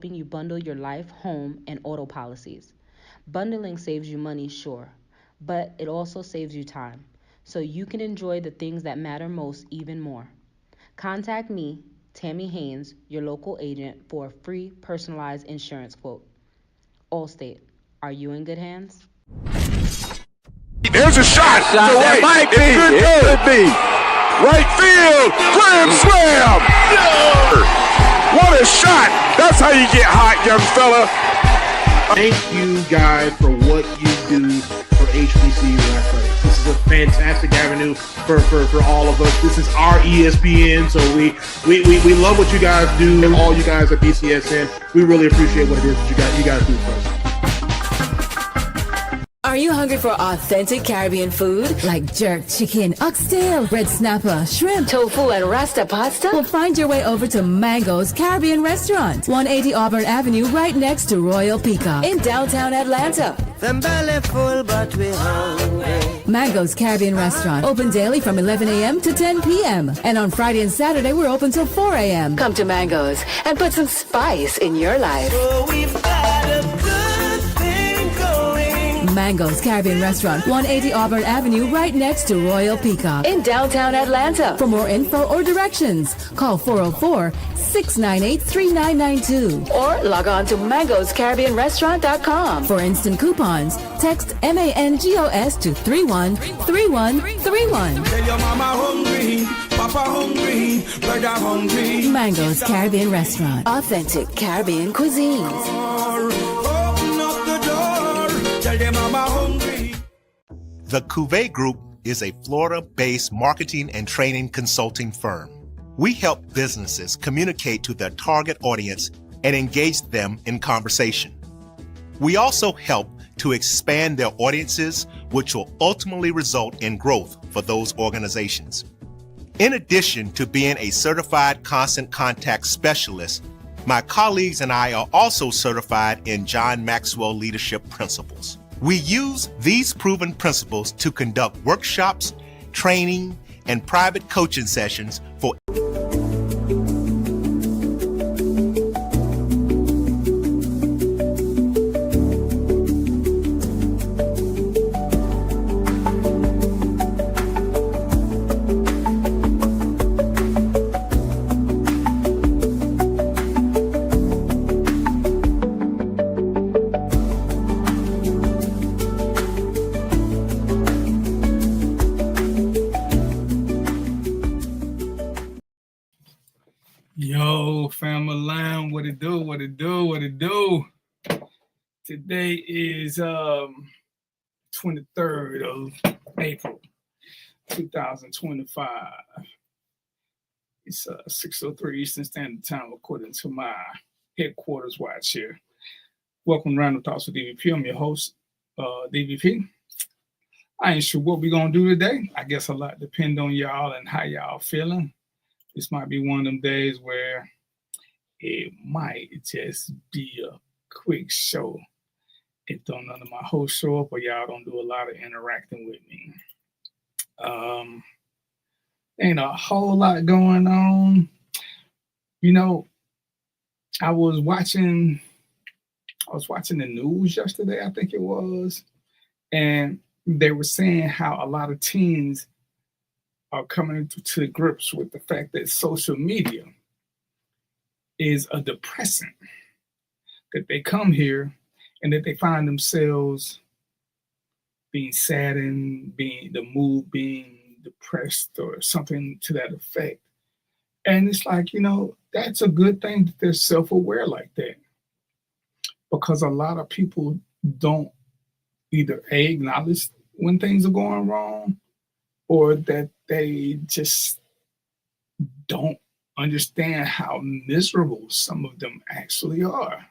helping you bundle your life, home, and auto policies. Bundling saves you money, sure, but it also saves you time, so you can enjoy the things that matter most even more. Contact me, Tammy Haynes, your local agent, for a free personalized insurance quote. Allstate, are you in good hands? There's a shot. Shot To that right. might It be. could It go. could be. Right field. Grand slam. What a shot. That's how you get hot, young fella. Thank you guys for what you do for HBCU athletics. This is a fantastic avenue for all of us. This is our ESPN, so we love what you guys do. And all you guys at BCSN, we really appreciate what it is that you guys do for us. Are you hungry for authentic Caribbean food? Like jerk chicken, oxtail, red snapper, shrimp, Tofu and rasta pasta? well, find your way over to Mango's Caribbean Restaurant, 180 Auburn Avenue, right next to Royal Peacock. In downtown Atlanta. Them belly full, but we hungry. Mango's Caribbean Restaurant, open daily from 11 a.m. to 10 p.m. And on Friday and Saturday, we're open till 4 a.m. Come to Mango's and put some spice in your life. Oh, we've got a good thing going. Mango's Caribbean Restaurant, 180 Auburn Avenue, right next to Royal Peacock. In downtown Atlanta. For more info or directions, call 404-698-3992. Or log on to mangoscaribbeanrestaurant.com. For instant coupons, text MANGOS to 313131. Tell your mama hungry, papa hungry, brother hungry. Mango's Caribbean Restaurant. Authentic Caribbean cuisines. Open up the door, tell your mama hungry. The Cuvée Group is a Florida-based marketing and training consulting firm. We help businesses communicate to their target audience and engage them in conversation. We also help to expand their audiences, which will ultimately result in growth for those organizations. In addition to being a certified constant contact specialist, my colleagues and I are also certified in John Maxwell Leadership Principles. We use these proven principles to conduct workshops, training, and private coaching sessions for Yo, family line, what it do, what it do, what it do. Today is 23rd of April, 2025. It's 6:03 Eastern Standard Time, according to my headquarters watch here. Welcome to Random Thoughts with DVP. I'm your host, DVP. I ain't sure what we're gonna do today. I guess a lot depends on y'all and how y'all feeling. This might be one of them days where it might just be a quick show if don't none of my hosts show up or y'all don't do a lot of interacting with me. Ain't a whole lot going on. You know, I was watching the news yesterday, I think it was, and they were saying how a lot of teens are coming to grips with the fact that social media is a depressant, that they come here and that they find themselves being saddened, being depressed or something to that effect. And it's like, that's a good thing that they're self-aware like that, because a lot of people don't either acknowledge when things are going wrong, or that they just don't understand how miserable some of them actually are.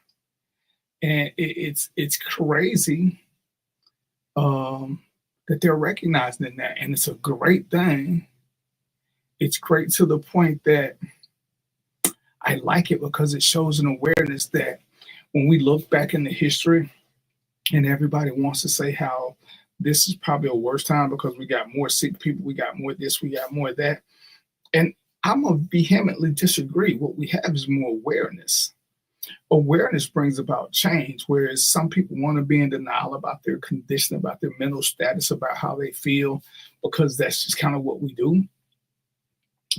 And it's crazy that they're recognizing that, and it's a great thing. It's great to the point that I like it, because it shows an awareness that when we look back in the history and everybody wants to say how this is probably a worse time because we got more sick people, we got more this, we got more that. And I'm going to vehemently disagree. What we have is more awareness. Awareness brings about change, whereas some people want to be in denial about their condition, about their mental status, about how they feel, because that's just kind of what we do.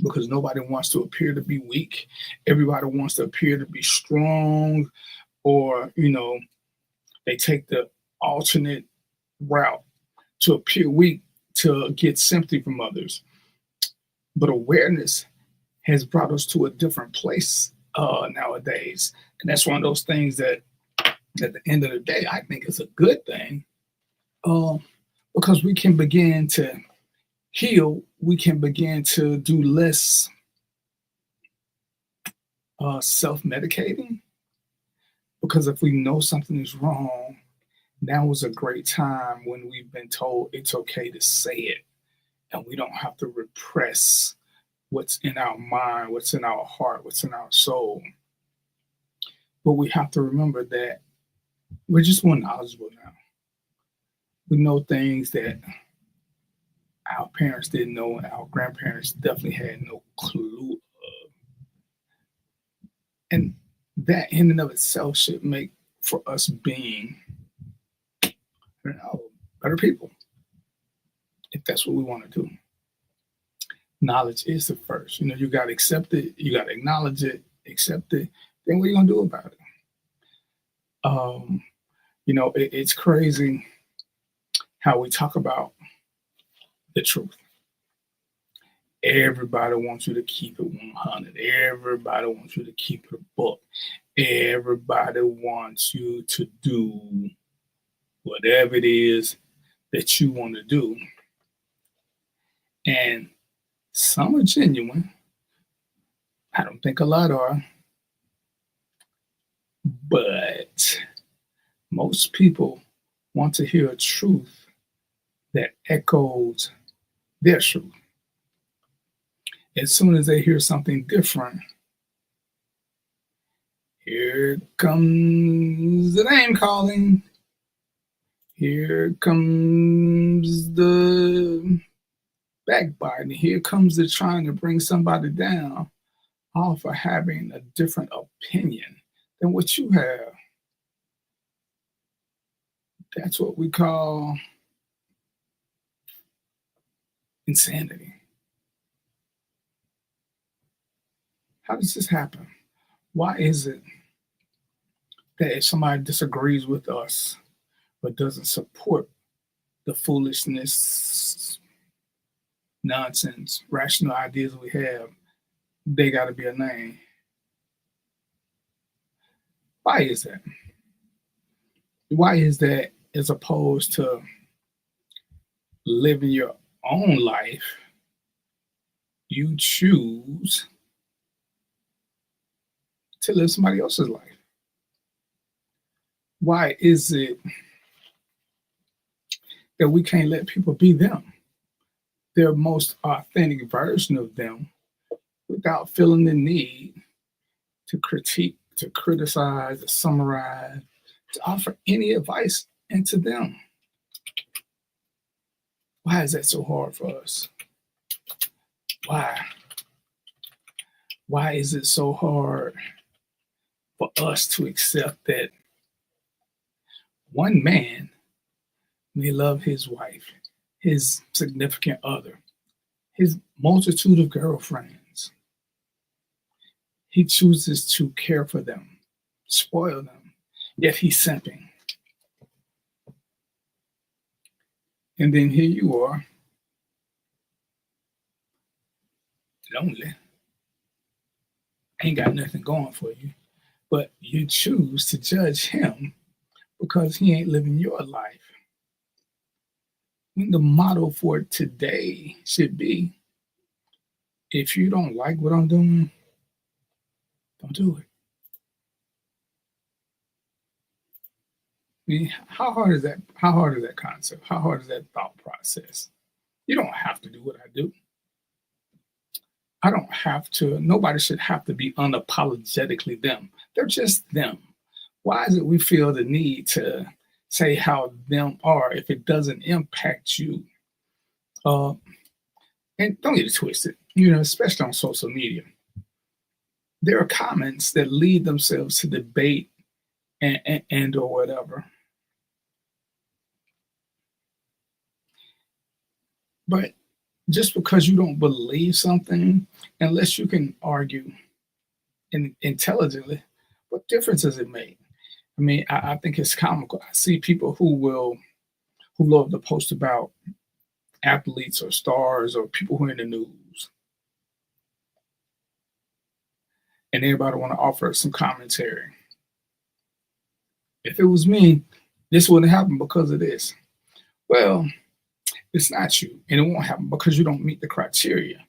Because nobody wants to appear to be weak. Everybody wants to appear to be strong, or, they take the alternate route to appear weak to get sympathy from others. But awareness has brought us to a different place nowadays. And that's one of those things that at the end of the day, I think is a good thing, because we can begin to heal. We can begin to do less self-medicating, because if we know something is wrong, now is a great time when we've been told it's okay to say it, and we don't have to repress what's in our mind, what's in our heart, what's in our soul. But we have to remember that we're just more knowledgeable now. We know things that our parents didn't know, and our grandparents definitely had no clue of. And that in and of itself should make for us being, better people, if that's what we want to do. Knowledge is the first. You got to accept it. You got to acknowledge it, accept it. Then what are you going to do about it? It's crazy how we talk about the truth. Everybody wants you to keep it 100. Everybody wants you to keep it a book. Everybody wants you to do whatever it is that you want to do. And some are genuine. I don't think a lot are. But most people want to hear a truth that echoes their truth. As soon as they hear something different, here comes the name calling. Here comes the backbiting. Here comes the trying to bring somebody down, all for having a different opinion than what you have. That's what we call insanity. How does this happen? Why is it that if somebody disagrees with us but doesn't support the foolishness, nonsense, rational ideas we have, they got to be a name? Why is that? Why is that, as opposed to living your own life, you choose to live somebody else's life? Why is it that we can't let people be them, their most authentic version of them, without feeling the need to critique, to criticize, to summarize, to offer any advice into them? Why is that so hard for us? Why? Why is it so hard for us to accept that one man may love his wife, his significant other, his multitude of girlfriends? He chooses to care for them, spoil them, yet he's simping. And then here you are, lonely, ain't got nothing going for you, but you choose to judge him because he ain't living your life. When the motto for today should be, if you don't like what I'm doing, don't do it. I mean, how hard is that? How hard is that concept? How hard is that thought process? You don't have to do what I do. I don't have to. Nobody should have to be unapologetically them. They're just them. Why is it we feel the need to say how them are if it doesn't impact you? And don't get it twisted, especially on social media. there are comments that lead themselves to debate and or whatever. But just because you don't believe something, unless you can argue intelligently, what difference does it make? I mean, I think it's comical. I see people who love to post about athletes or stars or people who are in the news, and everybody want to offer some commentary. If it was me, this wouldn't happen because of this. Well, it's not you, and it won't happen because you don't meet the criteria.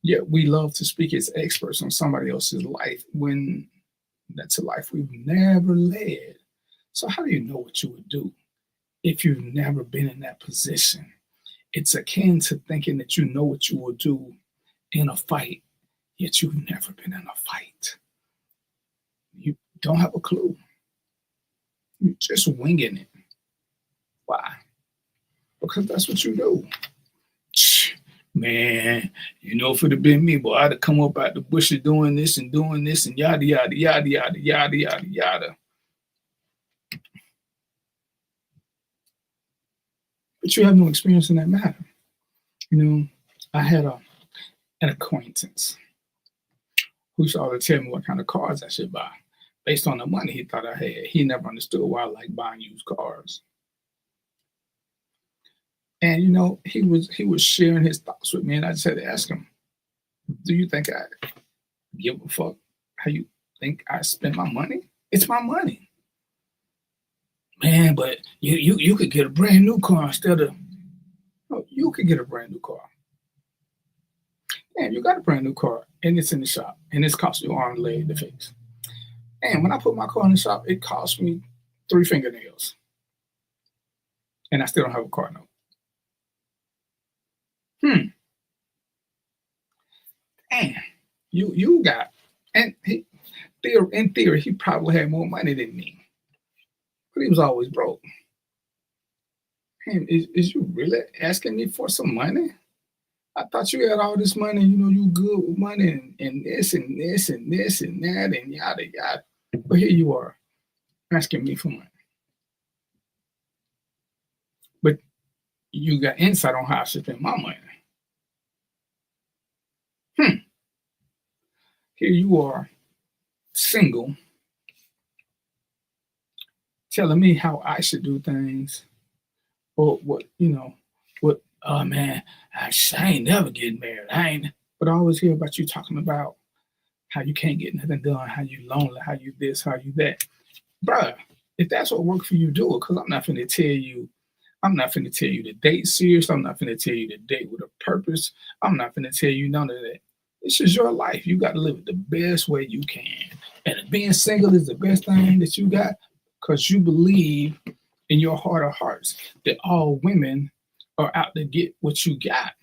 Yet we love to speak as experts on somebody else's life when that's a life we've never led. So how do you know what you would do if you've never been in that position? It's akin to thinking that you know what you will do in a fight, yet you've never been in a fight. You don't have a clue. You're just winging it. Why? Because that's what you do. Man, you know, if it had been me, boy, I'd have come up out the bushes doing this and yada, yada, yada, yada, yada, yada, yada. But you have no experience in that matter. You know, I had an acquaintance who started to tell me what kind of cars I should buy based on the money he thought I had. He never understood why I like buying used cars. And you know, he was sharing his thoughts with me, and I just had to ask him, "Do you think I give a fuck how you think I spend my money? It's my money, man. But you could get a brand new car instead of you could get a brand new car. Man, you got a brand new car, and it's in the shop, and it's cost you arm and leg to fix. And when I put my car in the shop, it cost me 3 fingernails, and I still don't have a car note." And you got, and in theory, he probably had more money than me, but he was always broke. Man, is you really asking me for some money? I thought you had all this money, you know, you good with money and this and this and this and that and yada yada. But here you are asking me for money. But you got insight on how I should spend my money. Here you are, single, telling me how I should do things, or what, you know, what, oh man, I ain't never getting married. But I always hear about you talking about how you can't get nothing done, how you lonely, how you this, how you that. Bruh, if that's what works for you, do it, because I'm not finna tell you to date serious. I'm not finna tell you to date with a purpose. I'm not finna tell you none of that. This is your life. You got to live it the best way you can. And being single is the best thing that you got because you believe in your heart of hearts that all women are out to get what you got.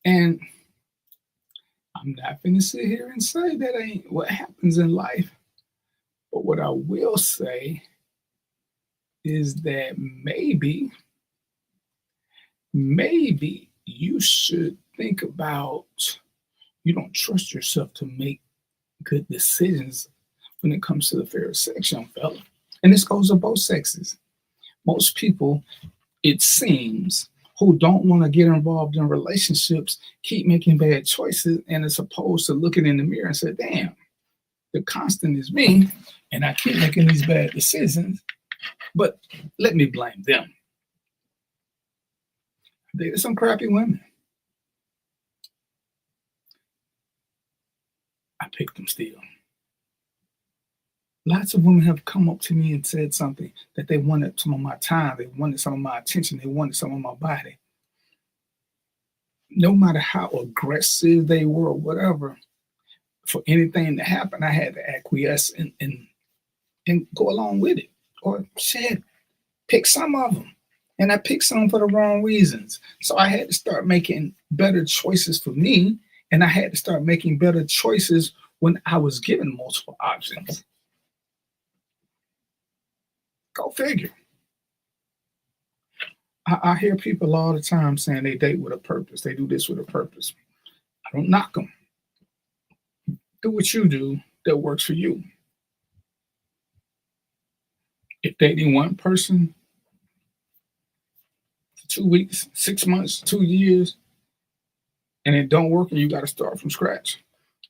And I'm not going to sit here and say that ain't what happens in life. But what I will say is that maybe you should think about, you don't trust yourself to make good decisions when it comes to the fair sex, young fella. And this goes to both sexes. Most people, it seems, who don't want to get involved in relationships keep making bad choices, and as opposed to looking in the mirror and say, damn, the constant is me, and I keep making these bad decisions, but let me blame them. Dated some crappy women. I picked them still. Lots of women have come up to me and said something that they wanted some of my time, they wanted some of my attention, they wanted some of my body. No matter how aggressive they were or whatever, for anything to happen, I had to acquiesce and go along with it. Or shit, pick some of them. And I picked some for the wrong reasons. So I had to start making better choices for me. And I had to start making better choices when I was given multiple options. Go figure. I hear people all the time saying they date with a purpose. They do this with a purpose. don't knock them. Do what you do that works for you. If dating one person for 2 weeks, 6 months, 2 years, and it don't work and you got to start from scratch,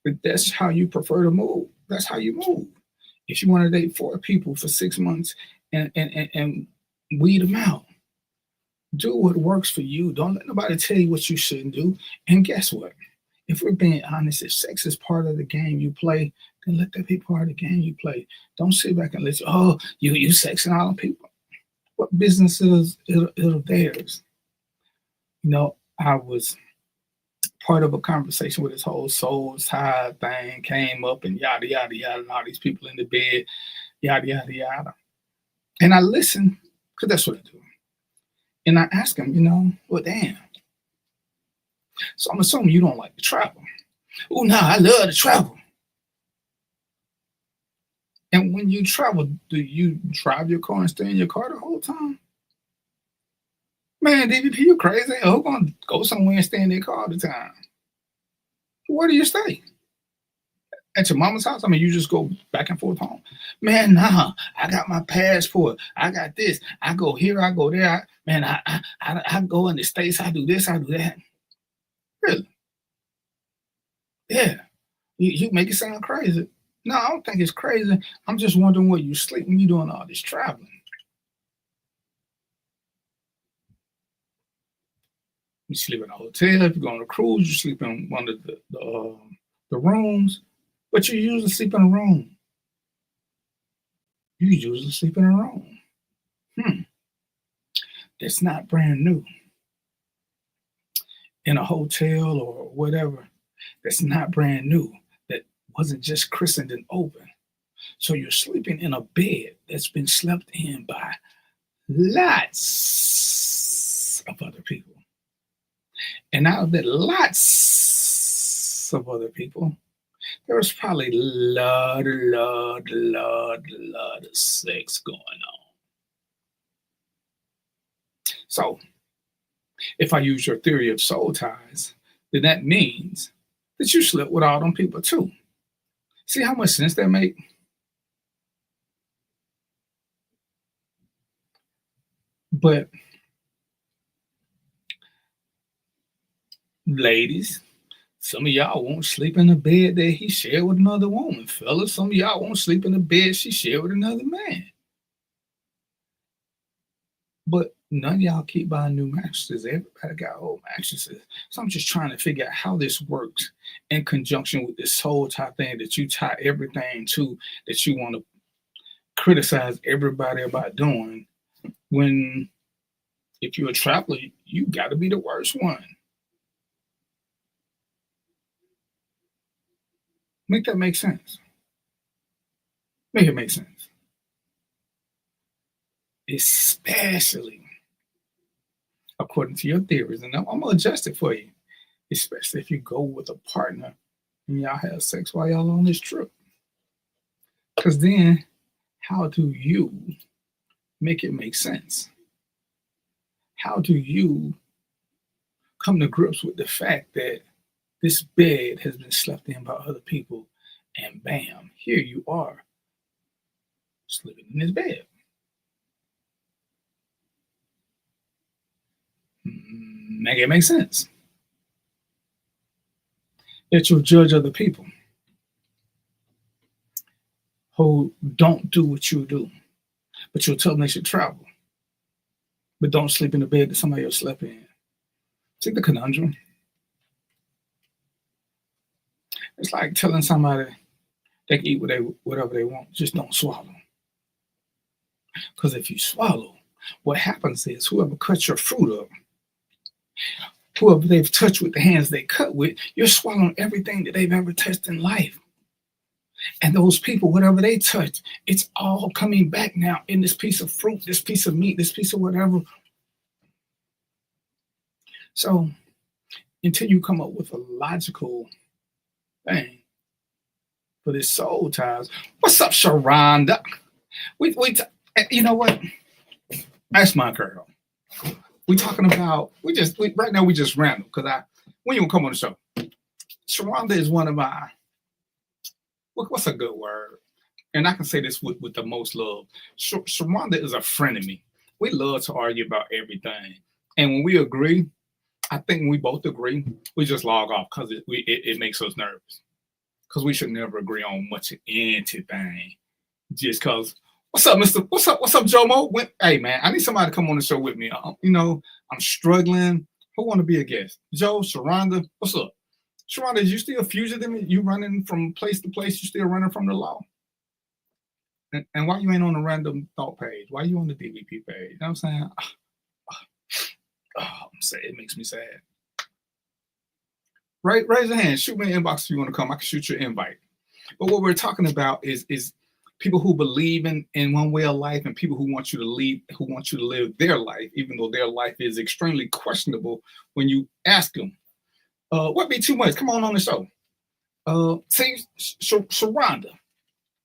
but that's how you prefer to move. That's how you move. If you want to date 4 people for 6 months and weed them out, do what works for you. Don't let nobody tell you what you shouldn't do. And guess what? If we're being honest, if sex is part of the game you play, then let that be part of the game you play. Don't sit back and let you sexing all the people. What business is it theirs? You know, I was part of a conversation with this whole soul tie thing came up and yada, yada, yada, and all these people in the bed, yada, yada, yada. And I listened, because that's what I do. And I asked him, well, damn. So I'm assuming you don't like to travel. Oh, no, I love to travel. And when you travel, do you drive your car and stay in your car the whole time? Man, DVP, you crazy? Who's going to go somewhere and stay in their car all the time? Where do you stay? At your mama's house? I mean, you just go back and forth home. Man, nah, I got my passport. I got this. I go here, I go there. I go in the States. I do this, I do that. Really? Yeah. You make it sound crazy. No, I don't think it's crazy. I'm just wondering where you sleep when you're doing all this traveling. You sleep in a hotel. If you go on a cruise, you sleep in one of the rooms. But you usually sleep in a room. You usually sleep in a room. That's not brand new. In a hotel or whatever, that's not brand new. That wasn't just christened and open. So you're sleeping in a bed that's been slept in by lots of other people. And out of that lots of other people, there was probably a lot of sex going on. So, if I use your theory of soul ties, then that means that you slept with all them people too. See how much sense that make? But, ladies, some of y'all won't sleep in the bed that he shared with another woman. Fellas, some of y'all won't sleep in the bed she shared with another man. But none of y'all keep buying new mattresses. Everybody got old mattresses. So I'm just trying to figure out how this works in conjunction with this soul tie thing that you tie everything to, that you want to criticize everybody about doing, when if you're a traveler, you got to be the worst one. Make that make sense. Make it make sense. Especially according to your theories. And I'm going to adjust it for you. Especially if you go with a partner and y'all have sex while y'all on this trip. Because then, how do you make it make sense? How do you come to grips with the fact that this bed has been slept in by other people, and bam, here you are, sleeping in this bed? Make it make sense. That you'll judge other people who don't do what you do, but you'll tell them they should travel, but don't sleep in the bed that somebody else slept in. See the conundrum? It's like telling somebody they can eat whatever they want, just don't swallow. Because if you swallow, what happens is whoever cuts your fruit up, whoever they've touched with the hands they cut with, you're swallowing everything that they've ever touched in life. And those people, whatever they touch, it's all coming back now in this piece of fruit, this piece of meat, this piece of whatever. So until you come up with a logical thing for this soul ties. What's up, Sharonda? You know what? That's my girl. We talking about, right now we just random, because when you gonna come on the show? Sharonda is one of my, what's a good word? And I can say this with the most love. Sharonda is a friend of me. We love to argue about everything. And when we agree, I think when we both agree, we just log off because it makes us nervous. Because we should never agree on much of anything. Just because, what's up, Mr. What's up, Joe Mo? Hey, man, I need somebody to come on the show with me. I'm struggling. Who want to be a guest? Joe, Sharonda, what's up? Sharonda, is you still a fugitive? You running from place to place? You still running from the law? And why you ain't on the random thought page? Why you on the DVP page? You know what I'm saying? I'm sad. It makes me sad. Raise your hand. Shoot me an inbox if you want to come. I can shoot your invite. But what we're talking about is people who believe in one way of life and people who want you to live their life, even though their life is extremely questionable when you ask them, what be too much? Come on the show. See, Sharonda.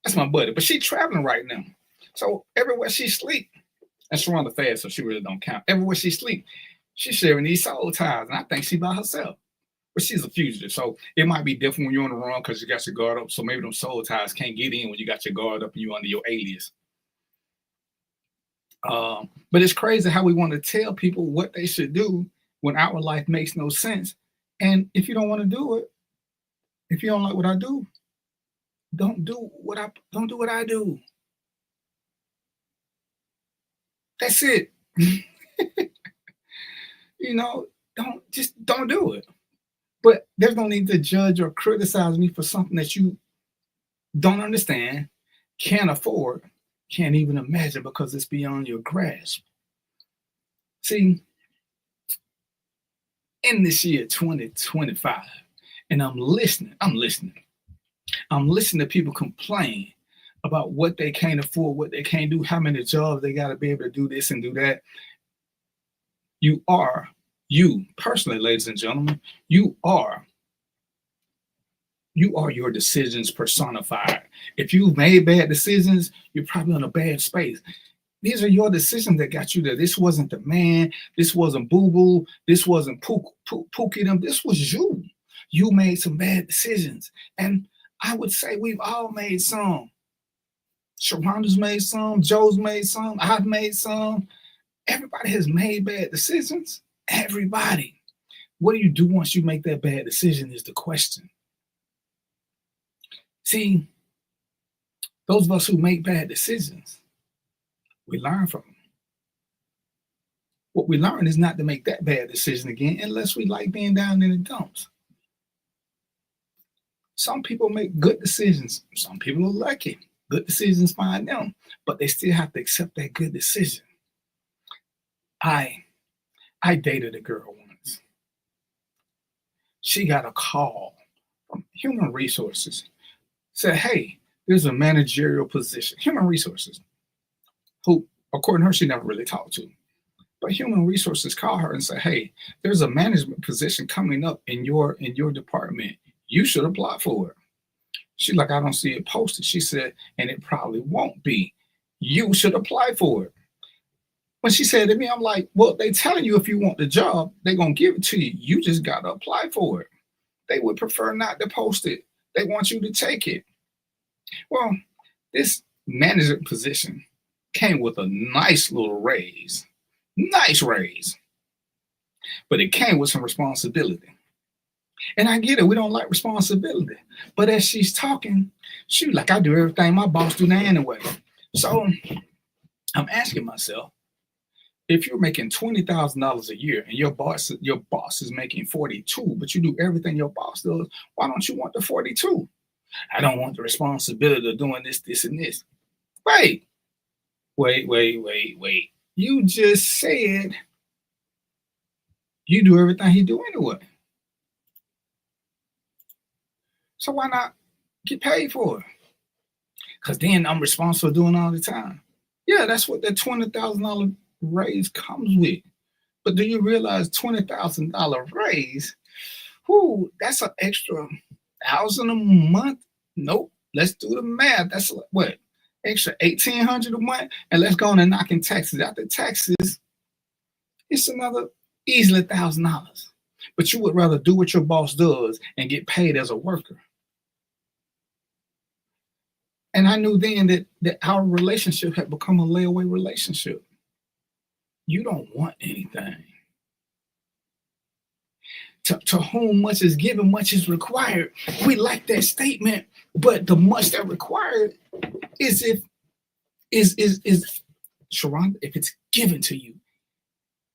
That's my buddy, but she's traveling right now. So everywhere she sleep, and Sharonda fast, so she really don't count. Everywhere she sleep, she's sharing these soul ties, and I think she by herself. But she's a fugitive, so it might be different when you're on the run because you got your guard up. So maybe them soul ties can't get in when you got your guard up and you under your alias. But it's crazy how we want to tell people what they should do when our life makes no sense. And if you don't want to do it, if you don't like what I do, don't do what I do. That's it. Don't do it. But there's no need to judge or criticize me for something that you don't understand, can't afford, can't even imagine because it's beyond your grasp. See, in this year 2025, and I'm listening to people complain about what they can't afford, what they can't do, how many jobs they got to be able to do this and do that. You personally, ladies and gentlemen, you are your decisions personified. If you've made bad decisions, you're probably in a bad space. These are your decisions that got you there. This wasn't the man. This wasn't Boo Boo. This wasn't Pookie them. This was you. You made some bad decisions. And I would say we've all made some. Sharonda's made some. Joe's made some. I've made some. Everybody has made bad decisions. Everybody. What do you do once you make that bad decision is the question. See, those of us who make bad decisions, we learn from them. What we learn is not to make that bad decision again unless we like being down in the dumps. Some people make good decisions. Some people are lucky. Good decisions find them, but they still have to accept that good decision. I dated a girl once. She got a call from Human Resources. Said, hey, there's a managerial position. Human Resources, who, according to her, she never really talked to. But Human Resources called her and said, hey, there's a management position coming up in your department. You should apply for it. She's like, I don't see it posted. She said, and it probably won't be. You should apply for it. When she said to me, I'm like, well, they telling you if you want the job, they're going to give it to you. You just got to apply for it. They would prefer not to post it. They want you to take it. Well, this manager position came with a nice little raise. Nice raise. But it came with some responsibility. And I get it. We don't like responsibility. But as she's talking, she's like, I do everything my boss do now anyway. So I'm asking myself, if you're making $20,000 a year and your boss is making 42, but you do everything your boss does, why don't you want the 42? I don't want the responsibility of doing this, and this. Wait. You just said you do everything he do anyway. So why not get paid for it? Because then I'm responsible for doing all the time. Yeah, that's what that $20,000 raise comes with. But do you realize $20,000 raise? Whoo, that's an extra $1,000 a month. Nope. Let's do the math. That's what? Extra $1,800 a month. And let's go on and knock in taxes. After taxes, it's another easily $1,000. but you would rather do what your boss does and get paid as a worker. And I knew then that our relationship had become a layaway relationship. You don't want anything. To whom much is given, much is required. We like that statement, but the much that required is Sharonda, if it's given to you.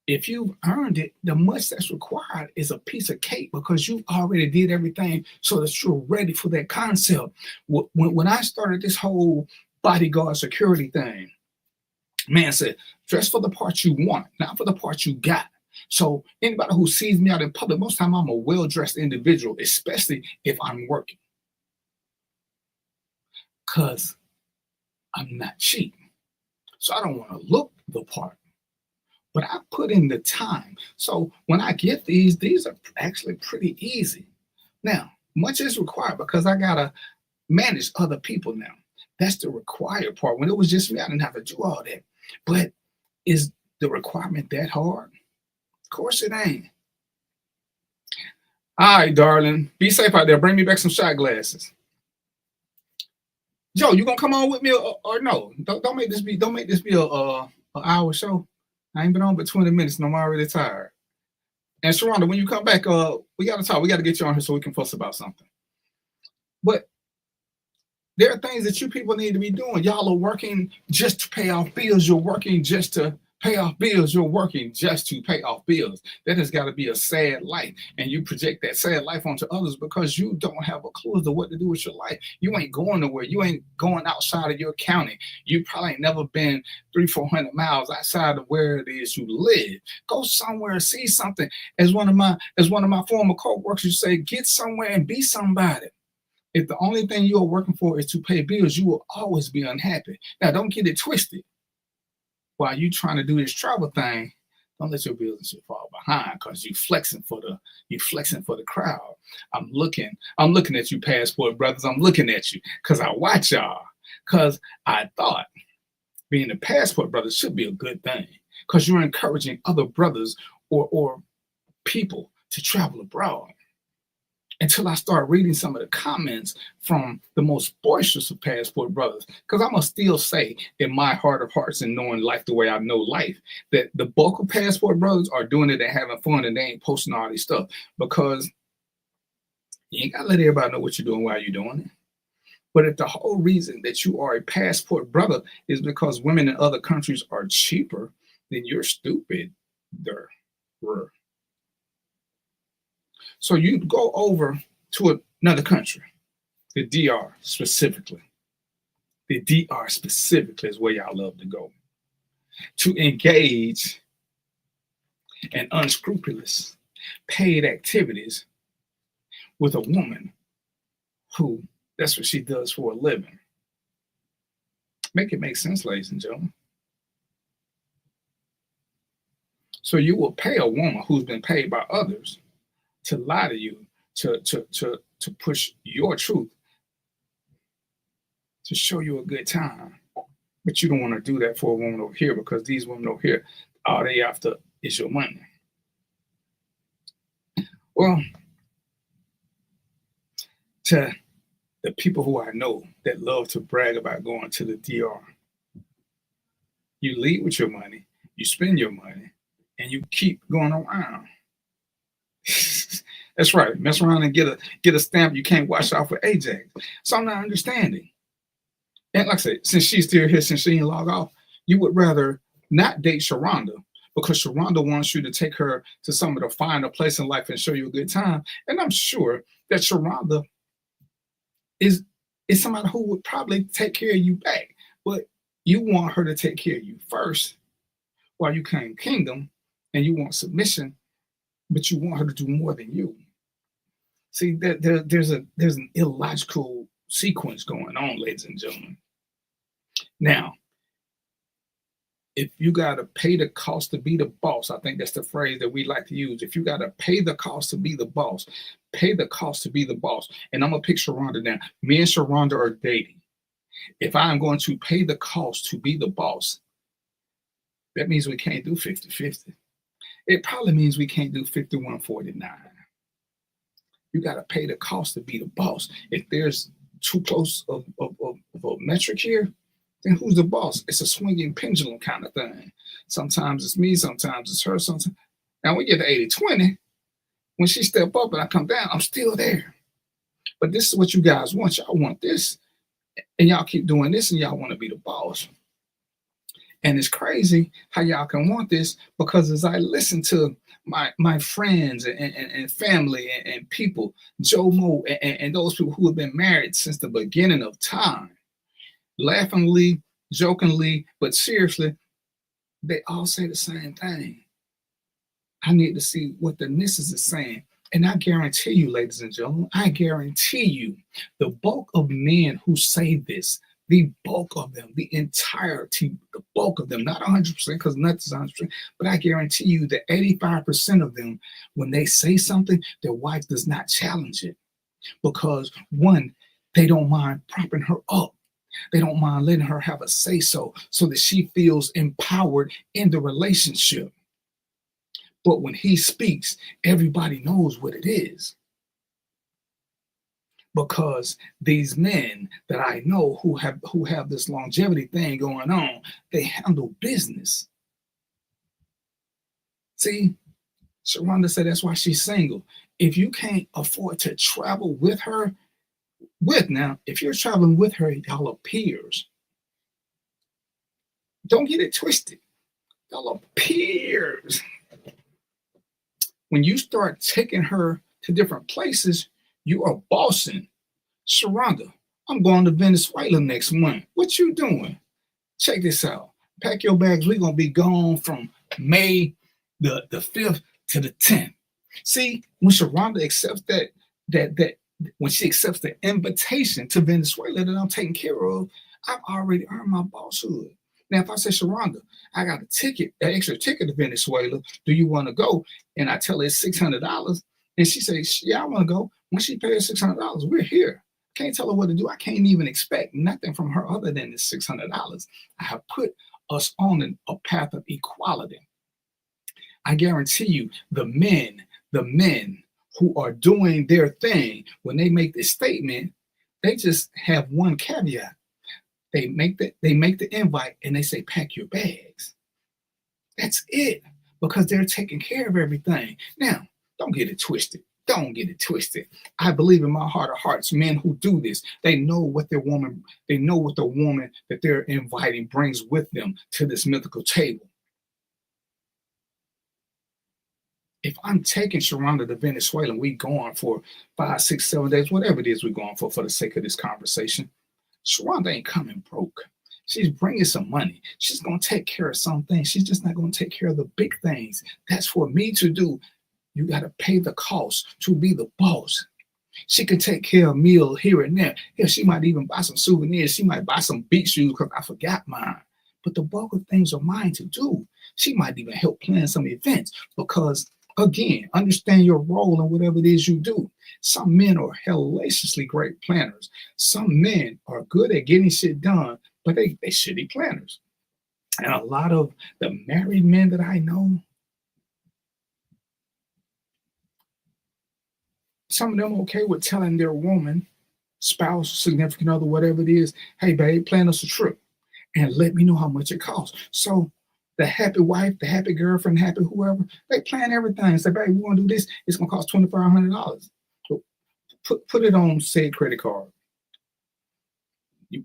If you've earned it, the much that's required is a piece of cake because you've already did everything so that you're ready for that concept. When I started this whole bodyguard security thing, man said, dress for the part you want, not for the part you got. So anybody who sees me out in public, most of the time I'm a well-dressed individual, especially if I'm working. Because I'm not cheap. So I don't want to look the part. But I put in the time. So when I get these are actually pretty easy. Now, much is required because I got to manage other people now. That's the required part. When it was just me, I didn't have to do all that. But is the requirement that hard? Of course it ain't. All right, darling. Be safe out there. Bring me back some shot glasses. Joe, you gonna come on with me or no? Don't make this be a hour show. I ain't been on but 20 minutes and I'm already tired. And Sharonda, when you come back, we gotta talk. We gotta get you on here so we can fuss about something. But there are things that you people need to be doing. Y'all are working just to pay off bills. You're working just to pay off bills. You're working just to pay off bills. That has got to be a sad life. And you project that sad life onto others because you don't have a clue as to what to do with your life. You ain't going nowhere. You ain't going outside of your county. You probably ain't never been 300-400 miles outside of where it is you live. Go somewhere and see something. As one of my former co-workers used to say, get somewhere and be somebody. If the only thing you are working for is to pay bills, you will always be unhappy. Now, don't get it twisted. While you trying to do this travel thing, don't let your bills and shit fall behind because you flexing for the crowd. I'm looking at you, passport brothers. I'm looking at you because I watch y'all. Because I thought being a passport brother should be a good thing because you're encouraging other brothers or people to travel abroad. Until I start reading some of the comments from the most boisterous of passport brothers. Because I'm going to still say in my heart of hearts and knowing life the way I know life, that the bulk of passport brothers are doing it and having fun and they ain't posting all this stuff. Because you ain't got to let everybody know what you're doing while you're doing it. But if the whole reason that you are a passport brother is because women in other countries are cheaper, then you're stupid. So you go over to another country, the DR specifically. The DR specifically is where y'all love to go. To engage in unscrupulous paid activities with a woman who, that's what she does for a living. Make it make sense, ladies and gentlemen. So you will pay a woman who's been paid by others to lie to you, to push your truth, to show you a good time. But you don't want to do that for a woman over here because these women over here, all they after is your money. Well, to the people who I know that love to brag about going to the DR, you leave with your money, you spend your money, and you keep going around. That's right. Mess around and get a stamp you can't wash off with Ajax. So I'm not understanding. And like I said, since she's still here, since she ain't log off, you would rather not date Sharonda because Sharonda wants you to take her to some of the finer place in life and show you a good time. And I'm sure that Sharonda is somebody who would probably take care of you back. But you want her to take care of you first while you claim kingdom and you want submission, but you want her to do more than you. See, there's an illogical sequence going on, ladies and gentlemen. Now, if you got to pay the cost to be the boss, I think that's the phrase that we like to use. If you got to pay the cost to be the boss, pay the cost to be the boss. And I'm going to pick Sharonda now. Me and Sharonda are dating. If I'm going to pay the cost to be the boss, that means we can't do 50-50. It probably means we can't do 5149. You got to pay the cost to be the boss. If there's too close of a metric here, then who's the boss? It's a swinging pendulum kind of thing. Sometimes it's me, sometimes it's her. Sometimes. Now we get to 80-20. When she step up and I come down, I'm still there. But this is what you guys want. Y'all want this, and y'all keep doing this, and y'all want to be the boss. And it's crazy how y'all can want this, because as I listen to my friends and family and people, Joe Mo and those people who have been married since the beginning of time, laughingly, jokingly, but seriously, they all say the same thing. I need to see what the missus is saying. And I guarantee you, ladies and gentlemen, I guarantee you, the bulk of men who say this, the bulk of them, the entirety, the bulk of them, not 100%, because nothing's 100%, but I guarantee you that 85% of them, when they say something, their wife does not challenge it. Because one, they don't mind propping her up. They don't mind letting her have a say-so that she feels empowered in the relationship. But when he speaks, everybody knows what it is. Because these men that I know who have this longevity thing going on, they handle business. See, Sharonda said that's why she's single. If you can't afford to travel with her, if you're traveling with her, y'all are peers. Don't get it twisted. Y'all are peers. When you start taking her to different places, you are bossing. Sharonda, I'm going to Venezuela next month. What you doing? Check this out. Pack your bags. We're going to be gone from May the 5th to the 10th. See, when Sharonda accepts that when she accepts the invitation to Venezuela that I'm taking care of, I've already earned my bosshood. Now, if I say, Sharonda, I got an extra ticket to Venezuela. Do you want to go? And I tell her it's $600. And she says, yeah, I want to go. When she pays $600, we're here. Can't tell her what to do. I can't even expect nothing from her other than this $600. I have put us on a path of equality. I guarantee you, the men who are doing their thing, when they make this statement, they just have one caveat. They make the invite and they say, pack your bags. That's it, because they're taking care of everything. Now, don't get it twisted. Don't get it twisted. I believe in my heart of hearts, men who do this, they know what the woman that they're inviting brings with them to this mythical table. If I'm taking Sharonda to Venezuela and we going for 5, 6, 7 days, whatever it is we're going for the sake of this conversation, Sharonda ain't coming broke. She's bringing some money. She's going to take care of some things. She's just not going to take care of the big things. That's for me to do. You got to pay the cost to be the boss. She can take care of meal here and there. Yeah, she might even buy some souvenirs. She might buy some beach shoes because I forgot mine. But the bulk of things are mine to do. She might even help plan some events because, again, understand your role in whatever it is you do. Some men are hellaciously great planners. Some men are good at getting shit done, but they shitty planners. And a lot of the married men that I know, some of them are okay with telling their woman, spouse, significant other, whatever it is, hey, babe, plan us a trip and let me know how much it costs. So the happy wife, the happy girlfriend, happy whoever, they plan everything. Say, babe, we want to do this. It's going to cost $2,500. So put it on said credit card.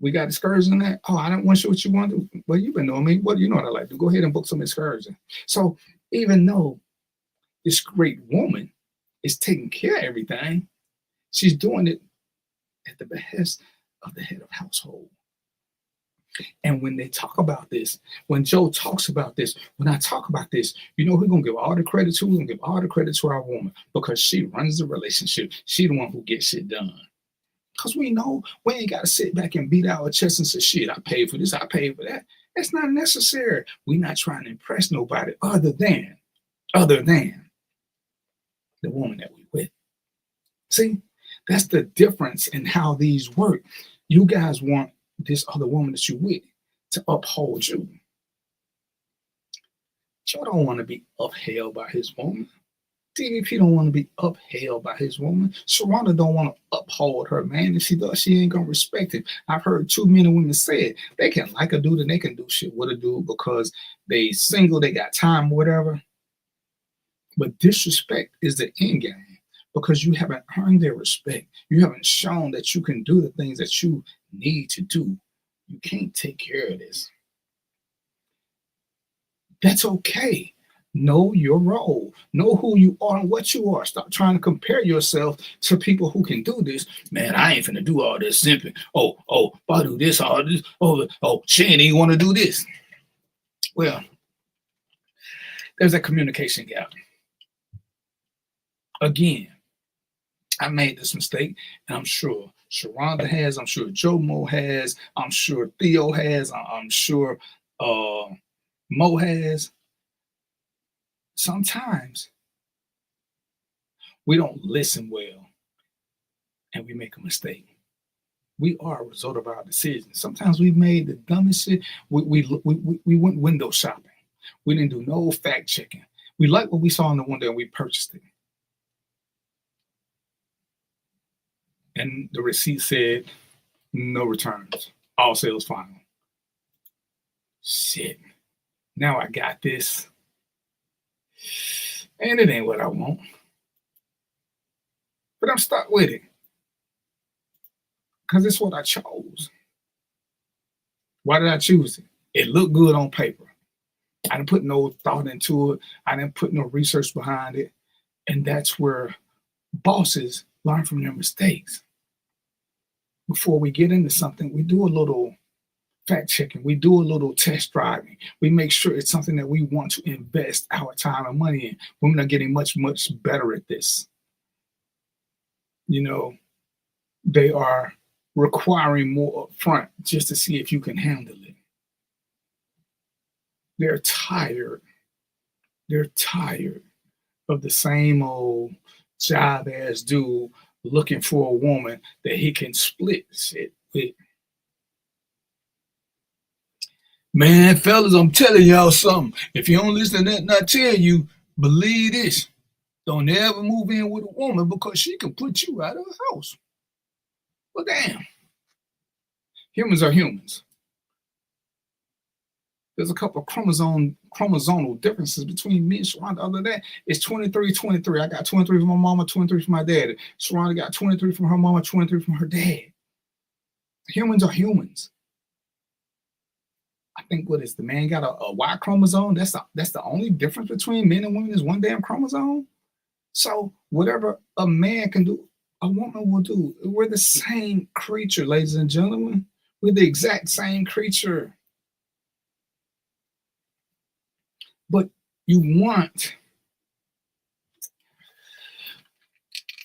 We got excursions in that? Oh, I don't want you what you want to do. Well, you've been knowing me. What do you know what I like to do? Go ahead and book some excursion. So even though this great woman is taking care of everything, she's doing it at the behest of the head of household. And when they talk about this, when Joe talks about this, when I talk about this, you know, we're going to give all the credit to, we're going to give all the credit to our woman because she runs the relationship. She's the one who gets shit done. Because we know we ain't got to sit back and beat our chest and say, shit, I paid for this, I paid for that. That's not necessary. We're not trying to impress nobody other than the woman that we with. See, that's the difference in how these work. You guys want this other woman that you with to uphold you. Joe don't want to be upheld by his woman. DVP don't want to be upheld by his woman. Sharonda don't want to uphold her man. If she does, she ain't gonna respect him. I've heard too many women say it. They can like a dude and they can do shit with a dude because they single, they got time, whatever. But disrespect is the end game because you haven't earned their respect. You haven't shown that you can do the things that you need to do. You can't take care of this. That's okay. Know your role. Know who you are and what you are. Stop trying to compare yourself to people who can do this. Man, I ain't finna do all this simping. Oh, I do this, all this. Oh, she ain't even want to do this. Well, there's a communication gap. Again, I made this mistake, and I'm sure Sharonda has. I'm sure Joe Mo has. I'm sure Theo has. I'm sure Mo has. Sometimes we don't listen well and we make a mistake. We are a result of our decisions. Sometimes we made the dumbest shit. We went window shopping. We didn't do no fact checking. We liked what we saw in the window and we purchased it. And the receipt said no returns. All sales final. Shit. Now I got this. And it ain't what I want. But I'm stuck with it. Because it's what I chose. Why did I choose it? It looked good on paper. I didn't put no thought into it. I didn't put no research behind it. And that's where bosses learn from their mistakes. Before we get into something, we do a little fact checking. We do a little test driving. We make sure it's something that we want to invest our time and money in. Women are getting much, much better at this. You know, they are requiring more upfront just to see if you can handle it. They're tired. They're tired of the same old job-ass dude looking for a woman that he can split shit with. Man, fellas, I'm telling y'all something. If you don't listen to that, I tell you, believe this. Don't ever move in with a woman because she can put you out of the house. Well, damn. Humans are humans. There's a couple of chromosomal differences between me and Sharonda. Other than that, it's 23-23. I got 23 from my mama, 23 from my dad. Sharonda got 23 from her mama, 23 from her dad. Humans are humans. I think what is the man got a Y chromosome? That's the only difference between men and women is one damn chromosome. So whatever a man can do, a woman will do. We're the same creature, ladies and gentlemen. We're the exact same creature. But you want,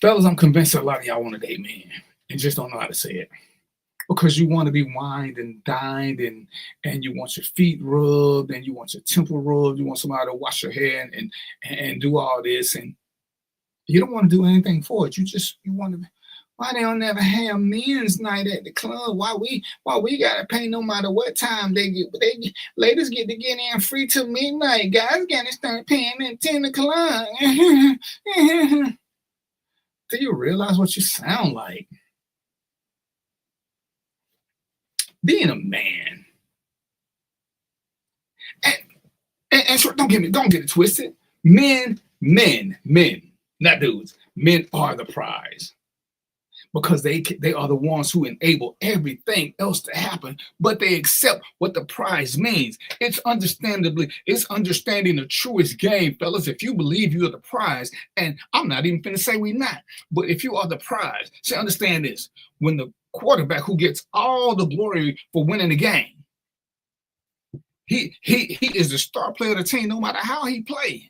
fellas, I'm convinced that a lot of y'all want to date men and just don't know how to say it. Because you want to be wined and dined and you want your feet rubbed and you want your temple rubbed. You want somebody to wash your hair and do all this. And you don't want to do anything for it. You want to, why they don't never have men's night at the club? Why we gotta pay no matter what time they get? Ladies get to get in free till midnight. Guys gotta start paying at 10 o'clock. Do you realize what you sound like? Being a man, and don't get it twisted. Men, not dudes. Men are the prize because they are the ones who enable everything else to happen. But they accept what the prize means. It's understanding the truest game, fellas. If you believe you are the prize, and I'm not even finna say we not, but if you are the prize, so understand this: when the quarterback who gets all the glory for winning the game, he is the star player of the team no matter how he play,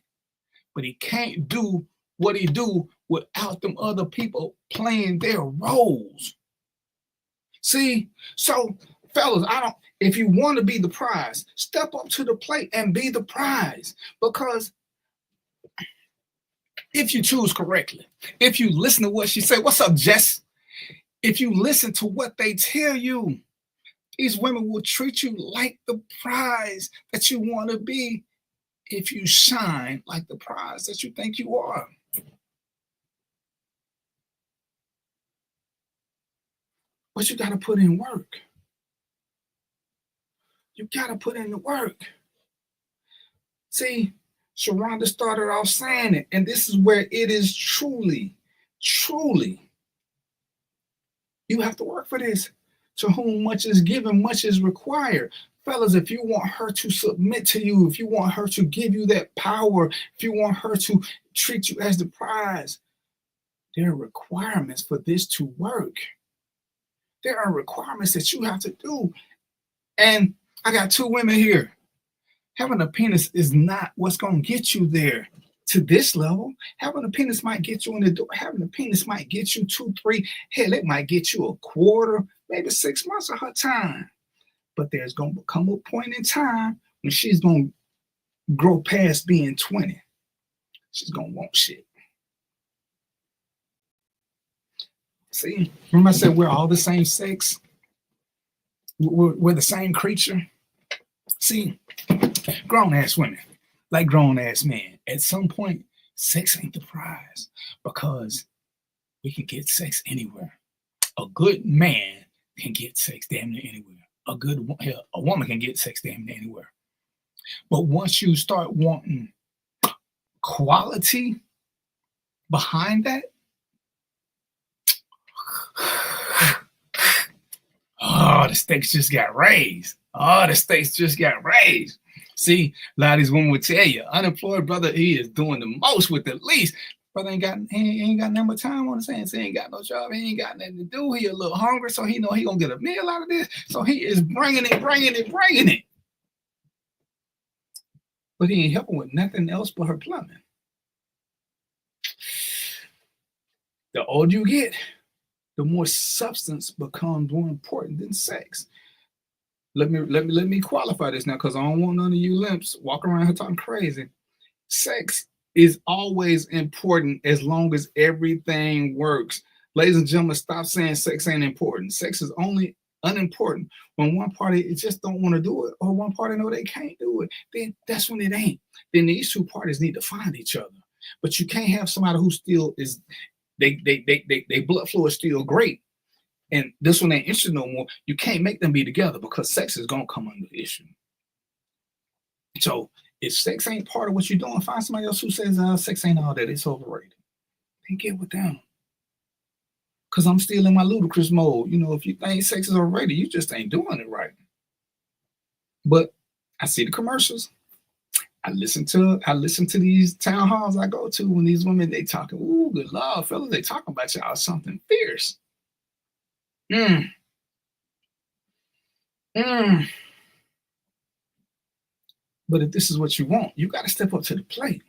but he can't do what he do without them other people playing their roles. See, so fellas, if you want to be the prize, step up to the plate and be the prize. Because if you choose correctly, if you listen to what she said, what's up, Jess? If you listen to what they tell you, these women will treat you like the prize that you want to be. if you shine like the prize that you think you are. But you got to put in work. You got to put in the work. See, Sharonda started off saying it, and this is where it is truly, you have to work for this. To whom much is given, much is required. Fellas, if you want her to submit to you, if you want her to give you that power, if you want her to treat you as the prize, there are requirements for this to work. There are requirements that you have to do. And I got two women here. Having a penis is not what's going to get you there to this level. Having a penis might get you in the door. Having a penis might get you 2, 3, hell, it might get you a quarter, maybe 6 months of her time. But there's going to come a point in time when she's going to grow past being 20. She's going to want shit. See, remember I said we're all the same sex? We're the same creature? See, grown-ass women, like grown-ass men, at some point, sex ain't the prize because we can get sex anywhere. A good man can get sex damn near anywhere. A woman can get sex damn near anywhere. But once you start wanting quality behind that, oh, the stakes just got raised. See, a lot of these women would tell you, unemployed brother, he is doing the most with the least. Brother ain't got nothing but time on his hands. He ain't got no job. He ain't got nothing to do. He a little hungry, so he know he gonna get a meal out of this. So he is bringing it. But he ain't helping with nothing else but her plumbing. The older you get, the more substance becomes more important than sex. Let me qualify this now, because I don't want none of you limps walking around here talking crazy. Sex is always important as long as everything works. Ladies and gentlemen, stop saying sex ain't important. Sex is only unimportant when one party just don't want to do it, or one party know they can't do it. Then that's when it ain't. Then these two parties need to find each other. But you can't have somebody who still is they blood flow is still great, and this one ain't interested no more. You can't make them be together because sex is gonna come under issue. So if sex ain't part of what you're doing, find somebody else who says sex ain't all that, it's overrated. Then get with them. Because I'm still in my ludicrous mode. You know, if you think sex is overrated, you just ain't doing it right. But I see the commercials. I listen to these town halls I go to when these women, they talking, ooh, good Lord, fellas, they talking about y'all something fierce. But if this is what you want, you got to step up to the plate.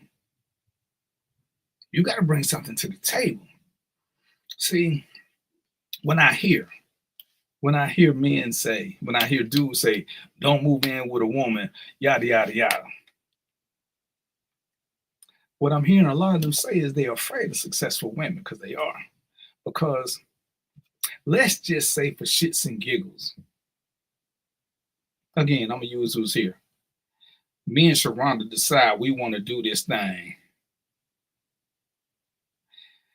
You got to bring something to the table. See, when I hear men say, when I hear dudes say, don't move in with a woman, yada, yada, yada. What I'm hearing a lot of them say is they're afraid of successful women, because they are. Because let's just say for shits and giggles. Again, I'm going to use who's here. Me and Sharonda decide we want to do this thing.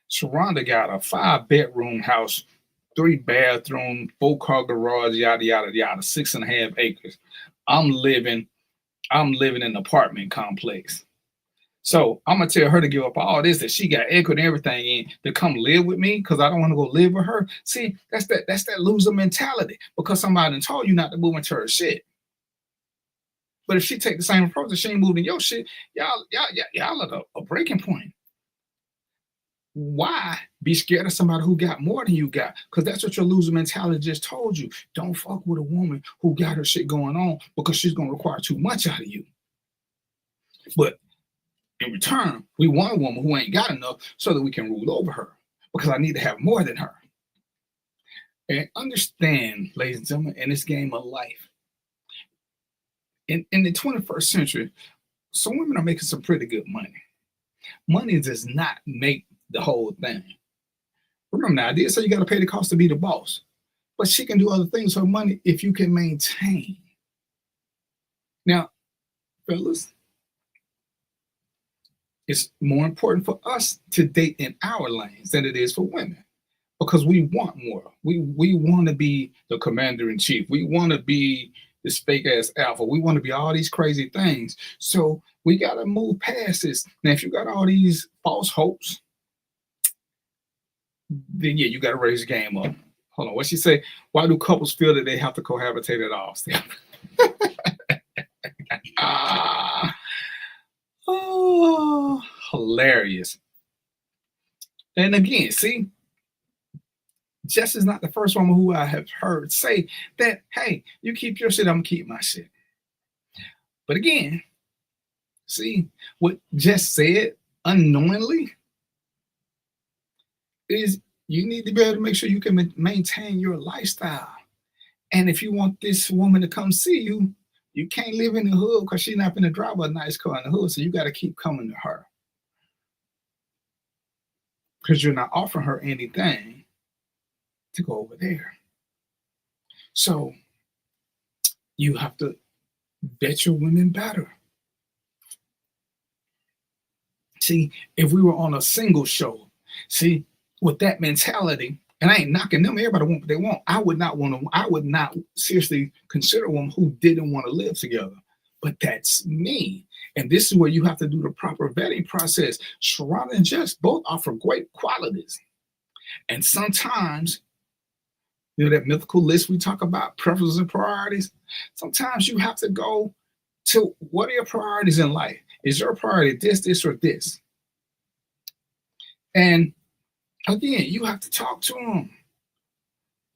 Sharonda got a 5-bedroom house, 3 bathroom, 4-car garage, yada, yada, yada, 6.5 acres. I'm living in an apartment complex. So I'm going to tell her to give up all this that she got equity and everything in to come live with me because I don't want to go live with her. See, that's that loser mentality because somebody done told you not to move into her shit. But if she take the same approach that she ain't moving your shit, y'all at a breaking point. Why be scared of somebody who got more than you got? Because that's what your loser mentality just told you. Don't fuck with a woman who got her shit going on because she's going to require too much out of you. But in return, we want a woman who ain't got enough so that we can rule over her because I need to have more than her. And understand, ladies and gentlemen, in this game of life, in the 21st century, some women are making some pretty good money. Money does not make the whole thing. Remember now, I did say you got to pay the cost to be the boss, but she can do other things for money if you can maintain. Now, fellas, it's more important for us to date in our lanes than it is for women, because we want more. We want to be the commander in chief. We want to be this fake ass alpha. We want to be all these crazy things. So we got to move past this. Now, if you got all these false hopes, then yeah, you got to raise the game up. Hold on, what she say? Why do couples feel that they have to cohabitate at all? Oh, hilarious. And again, see, Jess is not the first woman who I have heard say that, hey, you keep your shit, I'm gonna keep my shit. But again, see, what Jess said unknowingly is you need to be able to make sure you can maintain your lifestyle. And if you want this woman to come see you, you can't live in the hood because she's not going to drive a nice car in the hood. So you got to keep coming to her, because you're not offering her anything to go over there. So you have to vet your women better. See, if we were on a single show, see, with that mentality, and I ain't knocking them, everybody want what they want. I would not seriously consider a woman who didn't want to live together. But that's me. And this is where you have to do the proper vetting process. Sharonda and Jess both offer great qualities. And sometimes, you know, that mythical list we talk about, preferences and priorities, sometimes you have to go to what are your priorities in life? Is your priority this, or this? And again, you have to talk to them.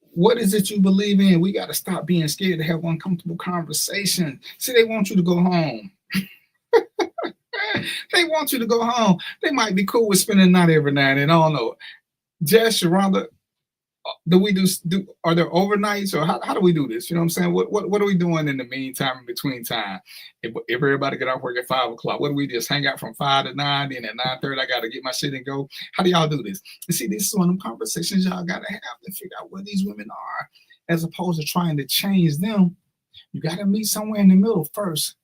What is it you believe in? We got to stop being scared to have uncomfortable conversations. See, they want you to go home. They want you to go home. They might be cool with spending the night every night, and I don't know. Jess, Sharonda, are there overnights, or how do we do this? You know what I'm saying? What are we doing in the meantime, in between time? If everybody get off work at 5 o'clock, what do we just hang out from 5 to 9? Then at 9:30, I got to get my shit and go. How do y'all do this? You see, this is one of them conversations y'all got to have to figure out where these women are, as opposed to trying to change them. You got to meet somewhere in the middle first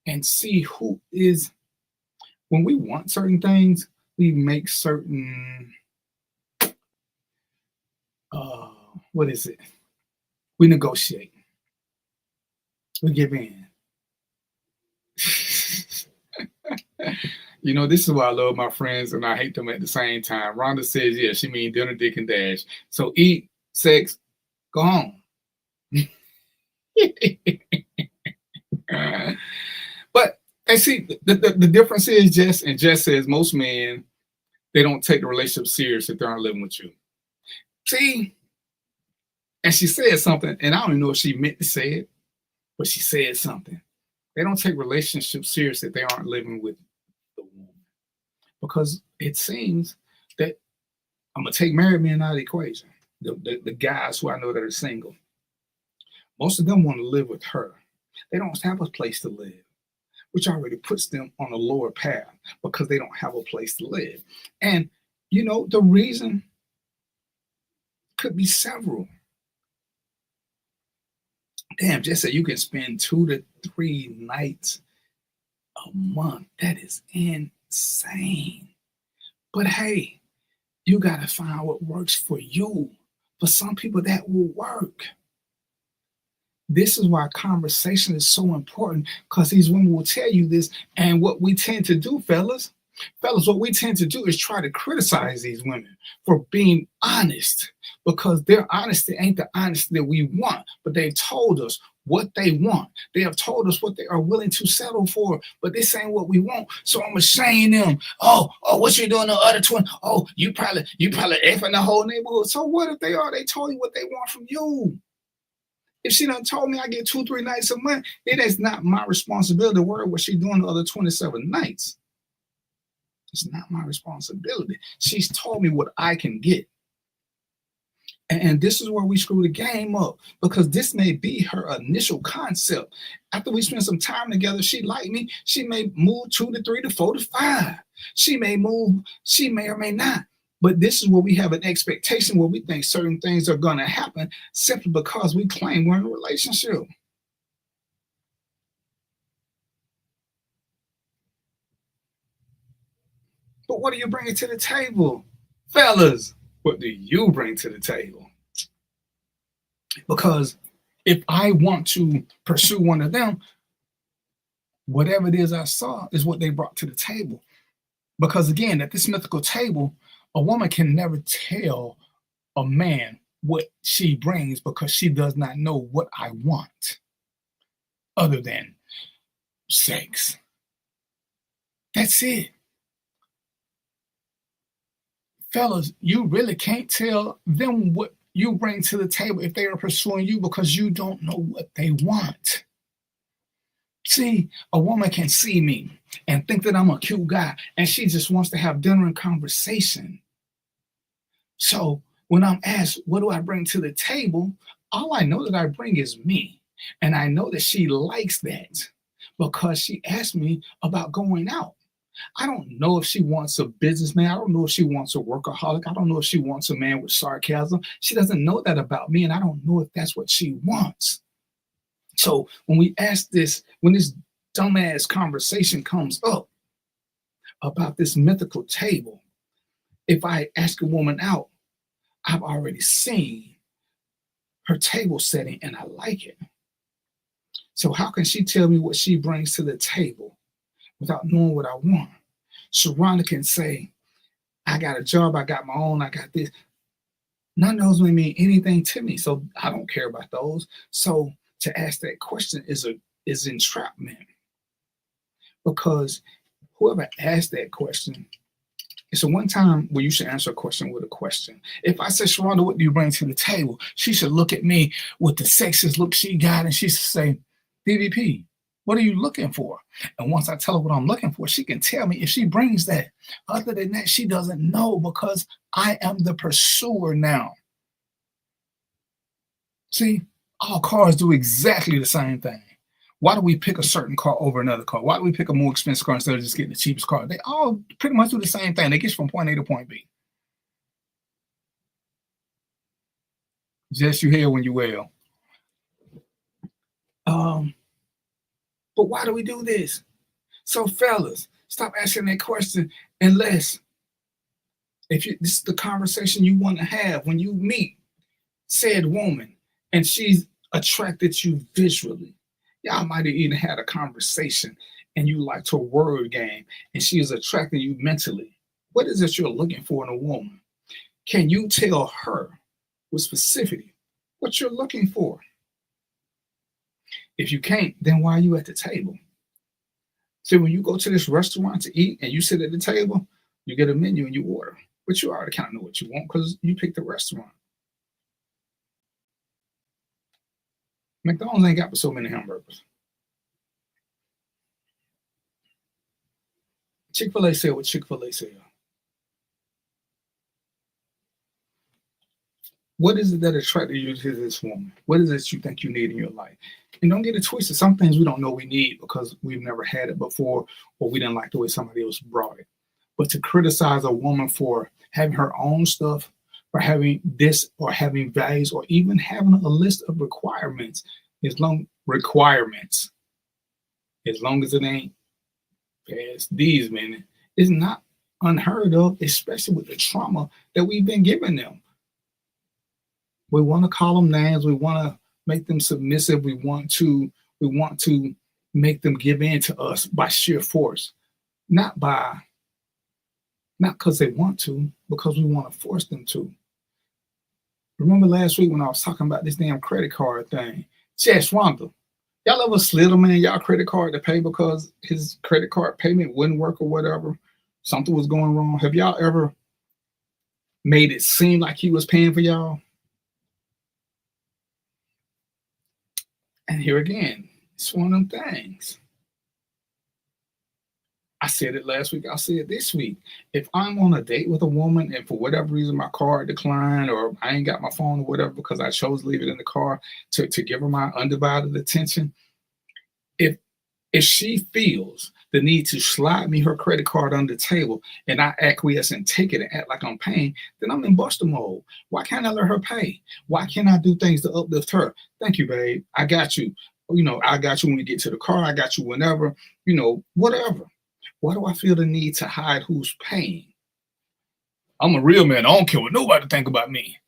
and see who is. When we want certain things, we make certain. What is it? We negotiate. We give in. You know, this is why I love my friends and I hate them at the same time. Rhonda says, yeah, she means dinner, dick, and dash. So eat, sex, go home. But, and see, the difference is Jess says most men, they don't take the relationship serious if they aren't living with you. See? And she said something, and I don't even know if she meant to say it, but she said something. They don't take relationships serious if they aren't living with the woman. Because it seems that, I'm going to take married men out of the equation, the guys who I know that are single. Most of them want to live with her. They don't have a place to live, which already puts them on a lower path because they don't have a place to live. And, you know, the reason could be several. Damn, just say you can spend 2 to 3 nights a month. That is insane. But hey, you got to find what works for you. For some people, that will work. This is why conversation is so important, because these women will tell you this. And what we tend to do, fellas, what we tend to do is try to criticize these women for being honest, because their honesty ain't the honesty that we want, but they've told us what they want. They have told us what they are willing to settle for, but this ain't what we want. So I'm ashamed them. Oh, what you doing the other twin? Oh, you probably effing the whole neighborhood. So what if they are? They told you what they want from you. If she done told me I get 2-3 nights a month, it is not my responsibility to worry what she doing the other 27 nights. It's not my responsibility. She's told me what I can get. And this is where we screw the game up, because this may be her initial concept. After we spend some time together, she like me. She may move 2 to 3 to 4 to 5. She may move, she may or may not. But this is where we have an expectation where we think certain things are going to happen simply because we claim we're in a relationship. But what do you bring to the table? Fellas, what do you bring to the table? Because if I want to pursue one of them, whatever it is I saw is what they brought to the table. Because again, at this mythical table, a woman can never tell a man what she brings because she does not know what I want other than sex. That's it. Fellas, you really can't tell them what you bring to the table if they are pursuing you because you don't know what they want. See, a woman can see me and think that I'm a cute guy and she just wants to have dinner and conversation. So when I'm asked, what do I bring to the table? All I know that I bring is me. And I know that she likes that because she asked me about going out. I don't know if she wants a businessman. I don't know if she wants a workaholic. I don't know if she wants a man with sarcasm. She doesn't know that about me, and I don't know if that's what she wants. So when we ask this, when this dumbass conversation comes up about this mythical table, if I ask a woman out, I've already seen her table setting and I like it. So how can she tell me what she brings to the table without knowing what I want? Sharonda can say, I got a job, I got my own, I got this. None of those may mean anything to me, so I don't care about those. So to ask that question is entrapment. Because whoever asked that question, it's a one time where you should answer a question with a question. If I say, Sharonda, what do you bring to the table? She should look at me with the sexiest look she got and she should say, DVP, what are you looking for? And once I tell her what I'm looking for, she can tell me if she brings that. Other than that, she doesn't know because I am the pursuer now. See, all cars do exactly the same thing. Why do we pick a certain car over another car? Why do we pick a more expensive car instead of just getting the cheapest car? They all pretty much do the same thing. They get you from point A to point B. Just you hear when you will. But why do we do this? So fellas, stop asking that question unless this is the conversation you want to have when you meet said woman and she's attracted to you visually. Y'all might have even had a conversation and you liked her word game and she is attracting you mentally. What is it you're looking for in a woman? Can you tell her with specificity what you're looking for? If you can't, then why are you at the table? See, when you go to this restaurant to eat and you sit at the table, you get a menu and you order. But you already kind of know what you want because you picked the restaurant. McDonald's ain't got so many hamburgers. Chick-fil-A sell what Chick-fil-A sell. What is it that attracted you to this woman? What is it you think you need in your life? And don't get it twisted. Some things we don't know we need because we've never had it before or we didn't like the way somebody else brought it. But to criticize a woman for having her own stuff, for having this or having values or even having a list of requirements, as long as it ain't past these men, is not unheard of, especially with the trauma that we've been giving them. We want to call them names. We want to make them submissive. We want to make them give in to us by sheer force, not because they want to, because we want to force them to. Remember last week when I was talking about this damn credit card thing? Jess Rhonda, y'all ever slid a man y'all credit card to pay because his credit card payment wouldn't work or whatever? Something was going wrong. Have y'all ever made it seem like he was paying for y'all? And here again, it's one of them things. I said it last week, I'll say it this week. If I'm on a date with a woman and for whatever reason my card declined or I ain't got my phone or whatever because I chose to leave it in the car to give her my undivided attention, if she feels the need to slide me her credit card under the table and I acquiesce and take it and act like I'm paying, then I'm in buster mode. Why can't I let her pay? Why can't I do things to uplift her? Thank you, babe. I got you. I got you when we get to the car. I got you whenever, whatever. Why do I feel the need to hide who's paying? I'm a real man. I don't care what nobody think about me.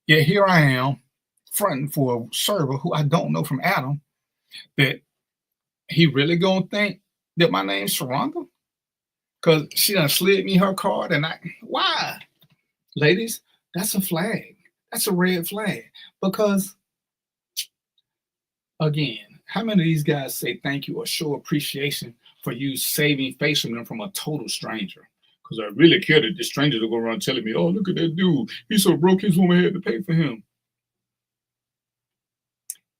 Yet here I am, fronting for a server who I don't know from Adam, that he really gonna think that my name's Sharonda? Because she done slid me her card and why? Ladies, that's a flag. That's a red flag. Because, again, how many of these guys say thank you or show appreciation for you saving face from them from a total stranger? Because I really care that this stranger will go around telling me, oh, look at that dude. He's so broke, his woman had to pay for him.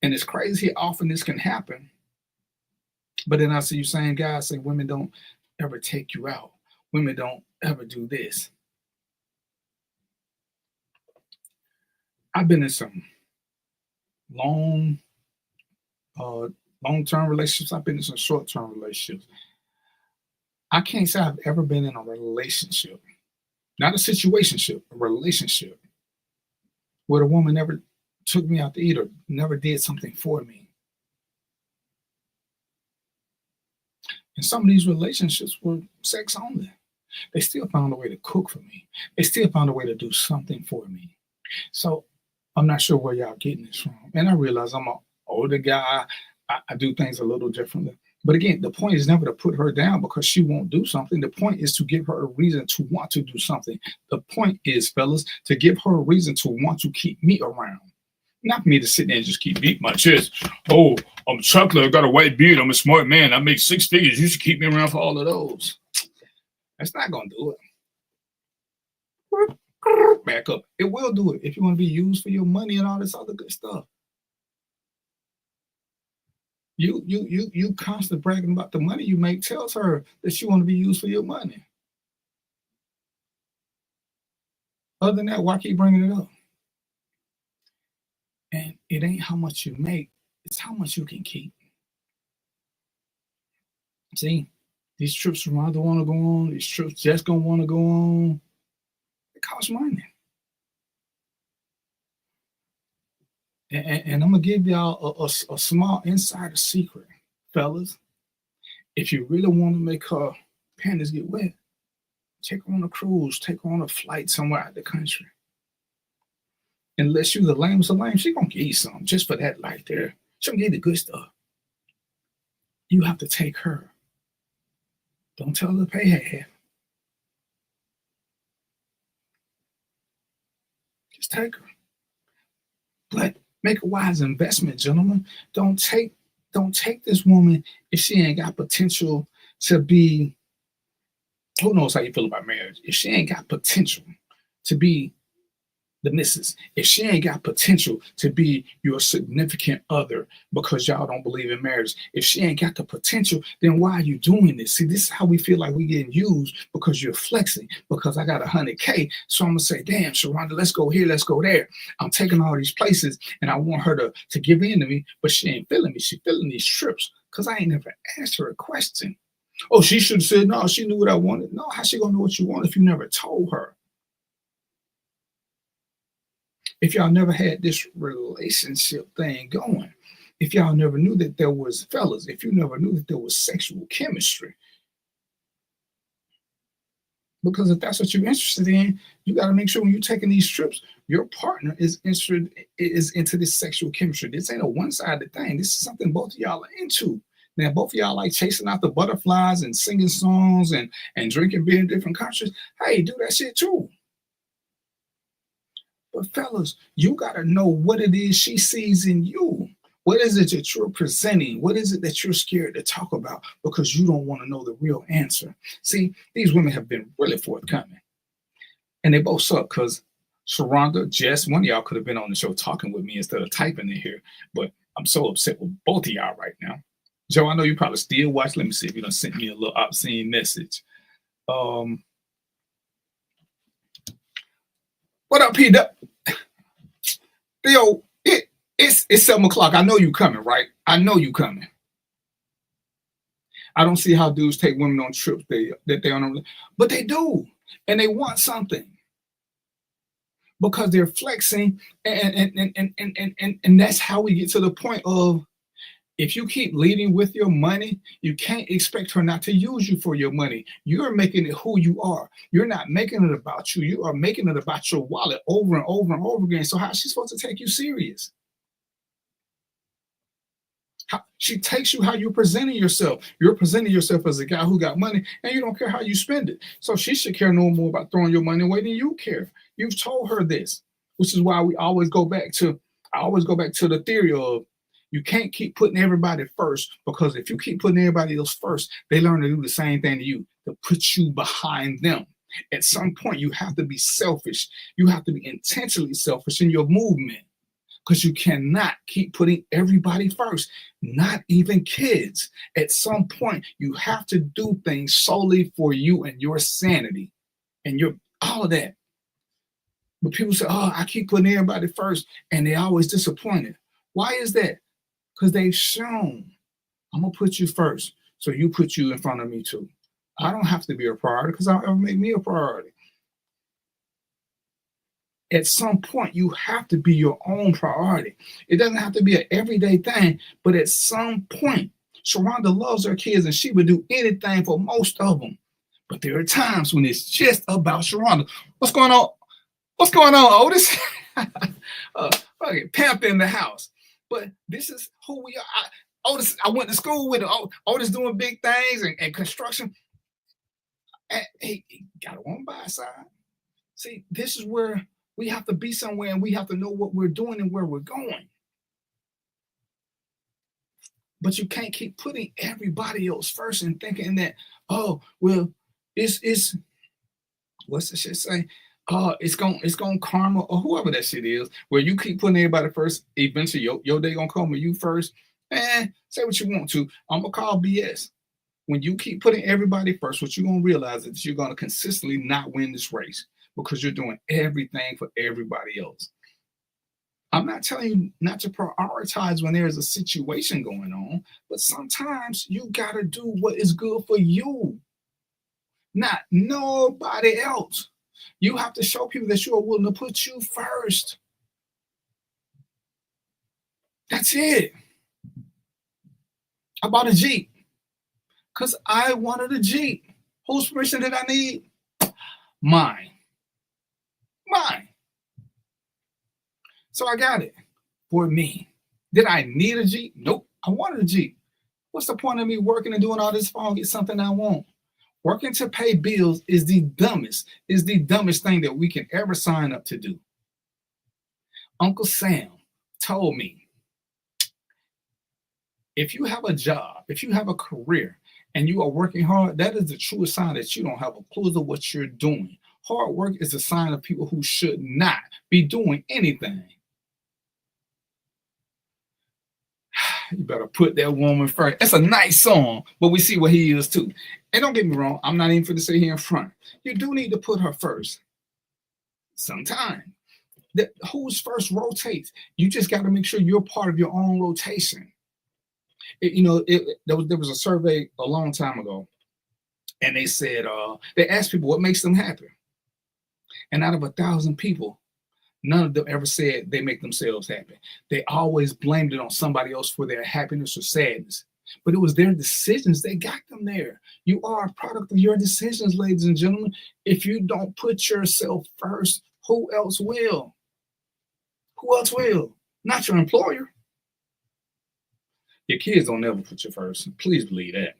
And it's crazy how often this can happen. But then I see you saying, guys say women don't ever take you out. Women don't ever do this. I've been in some long-term relationships. I've been in some short-term relationships. I can't say I've ever been in a relationship, not a situationship, a relationship, where the woman never took me out to eat or never did something for me. And some of these relationships were sex only. They still found a way to cook for me. They still found a way to do something for me. So I'm not sure where y'all getting this from. And I realize I'm an older guy. I do things a little differently. But again, the point is never to put her down because she won't do something. The point is to give her a reason to want to do something. The point is, fellas, to give her a reason to want to keep me around. Not for me to sit there and just keep beating my chest. Oh, I'm chocolate. I got a white beard. I'm a smart man. I make 6 figures. You should keep me around for all of those. That's not going to do it. Back up. It will do it if you want to be used for your money and all this other good stuff. You constantly bragging about the money you make tells her that you want to be used for your money. Other than that, why keep bringing it up? And it ain't how much you make, it's how much you can keep. See, these trips Sharonda want to go on, these trips Jess gonna want to go on, it costs money. And I'm gonna give y'all a small insider secret, fellas. If you really want to make her panties get wet, take her on a cruise, take her on a flight somewhere out the country. Unless you the lamest of lame, she gonna give you something just for that right there. She gonna give you the good stuff. You have to take her. Don't tell her to pay half. Just take her. But make a wise investment, gentlemen. Don't take this woman if she ain't got potential to be, who knows how you feel about marriage. If she ain't got potential to be the missus, if she ain't got potential to be your significant other because y'all don't believe in marriage, if she ain't got the potential, then why are you doing this? See, this is how we feel like we getting used because you're flexing, because I got 100K. So I'm gonna say, damn, Sharonda, let's go here, let's go there. I'm taking all these places and I want her to give in to me, but she ain't feeling me. She feeling these trips because I ain't never asked her a question. Oh, she should have said, no, she knew what I wanted. No, how she gonna know what you want if you never told her? If y'all never had this relationship thing going, if y'all never knew that there was, fellas, if you never knew that there was sexual chemistry, because if that's what you're interested in, you got to make sure when you're taking these trips, your partner is into this sexual chemistry. This ain't a one-sided thing. This is something both of y'all are into. Now, both of y'all like chasing out the butterflies and singing songs and drinking beer in different countries. Hey, do that shit too. But fellas, you got to know what it is she sees in you. What is it that you're presenting? What is it that you're scared to talk about because you don't want to know the real answer? See, these women have been really forthcoming. And they both suck because Sharonda, Jess, one of y'all could have been on the show talking with me instead of typing in here. But I'm so upset with both of y'all right now. Joe, I know you probably still watch. Let me see if you done sent me a little obscene message. What up, P-Dup? Theo, it's 7 o'clock. I know you coming, right? I know you coming. I don't see how dudes take women on trips that they on, but they do, and they want something because they're flexing, and that's how we get to the point of if you keep leading with your money, you can't expect her not to use you for your money. You're making it who you are. You're not making it about you. You are making it about your wallet over and over and over again. So how's she supposed to take you serious? She takes you how you're presenting yourself. You're presenting yourself as a guy who got money, and you don't care how you spend it. So she should care no more about throwing your money away than you care. You've told her this, which is why I always go back to the theory of you can't keep putting everybody first, because if you keep putting everybody else first, they learn to do the same thing to you, to put you behind them. At some point, you have to be selfish. You have to be intentionally selfish in your movement, because you cannot keep putting everybody first, not even kids. At some point, you have to do things solely for you and your sanity and your all of that. But people say, oh, I keep putting everybody first, and they're always disappointed. Why is that? Because they've shown, I'm going to put you first, so you put you in front of me too. I don't have to be a priority because I'll ever make me a priority. At some point, you have to be your own priority. It doesn't have to be an everyday thing, but at some point, Sharonda loves her kids and she would do anything for most of them. But there are times when it's just about Sharonda. What's going on? What's going on, Otis? Okay, Pamp in the house. But this is who we are. Otis, I went to school with Otis doing big things and construction. He got a woman by his side. See, this is where we have to be somewhere, and we have to know what we're doing and where we're going. But you can't keep putting everybody else first and thinking that, oh, well, it's what's the shit say? It's gonna karma, or whoever that shit is, where you keep putting everybody first, eventually your day gonna come with you first. Say what you want to. I'm gonna call BS. When you keep putting everybody first, what you're gonna realize is you're gonna consistently not win this race, because you're doing everything for everybody else. I'm not telling you not to prioritize when there's a situation going on, but sometimes you gotta do what is good for you, not nobody else. You have to show people that you are willing to put you first. That's it. I bought a Jeep because I wanted a Jeep. Whose permission did I need? Mine. So I got it for me. Did I need a Jeep? Nope. I wanted a Jeep. What's the point of me working and doing all this if I don't get something I want? Working to pay bills is the dumbest thing that we can ever sign up to do. Uncle Sam told me, if you have a job, if you have a career, and you are working hard, that is the truest sign that you don't have a clue of what you're doing. Hard work is a sign of people who should not be doing anything. You better put that woman first. That's a nice song, but we see what he is too. And don't get me wrong, I'm not even for to say here in front. You do need to put her first. Sometime. Who's first rotates. You just got to make sure you're part of your own rotation. There was a survey a long time ago, and they said they asked people what makes them happy. And out of 1,000 people, none of them ever said they make themselves happy. They always blamed it on somebody else for their happiness or sadness. But it was their decisions that got them there. You are a product of your decisions, ladies and gentlemen. If you don't put yourself first, who else will? Who else will? Not your employer. Your kids don't never put you first. Please believe that.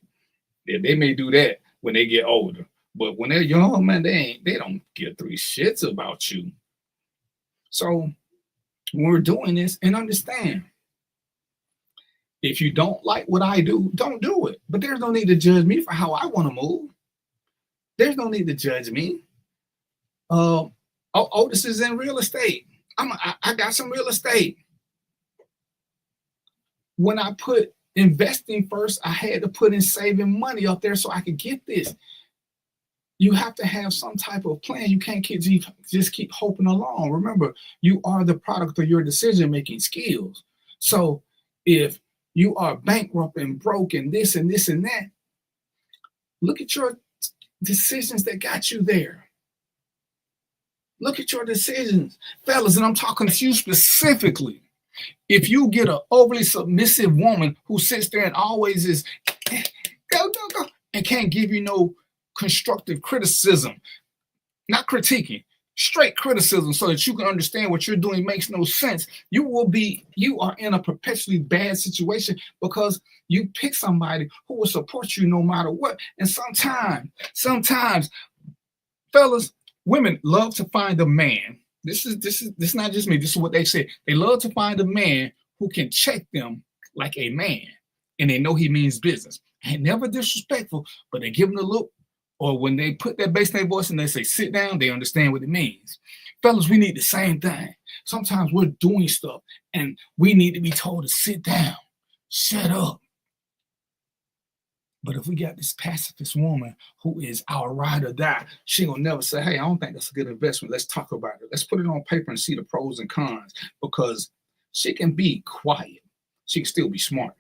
They may do that when they get older. But when they're young, man, they don't give three shits about you. So when we're doing this, and understand, if you don't like what I do, don't do it. But there's no need to judge me for how I want to move. There's no need to judge me. Otis is in real estate. I got some real estate. When I put investing first, I had to put in saving money up there so I could get this. You have to have some type of plan. You can't just keep hoping along. Remember, you are the product of your decision-making skills. So if you are bankrupt and broke and this and this and that, look at your decisions that got you there. Look at your decisions. Fellas, and I'm talking to you specifically. If you get an overly submissive woman who sits there and always is go, and can't give you no constructive criticism, not critiquing, straight criticism so that you can understand what you're doing makes no sense, you are in a perpetually bad situation because you pick somebody who will support you no matter what. And sometimes, fellas, women love to find a man. This is not just me. This is what they say. They love to find a man who can check them like a man, and they know he means business. And never disrespectful, but they give them a look. Or when they put that bass in their voice and they say, sit down, they understand what it means. Fellas, we need the same thing. Sometimes we're doing stuff and we need to be told to sit down, shut up. But if we got this pacifist woman who is our ride or die, she gonna never say, hey, I don't think that's a good investment. Let's talk about it. Let's put it on paper and see the pros and cons, because she can be quiet. She can still be smart.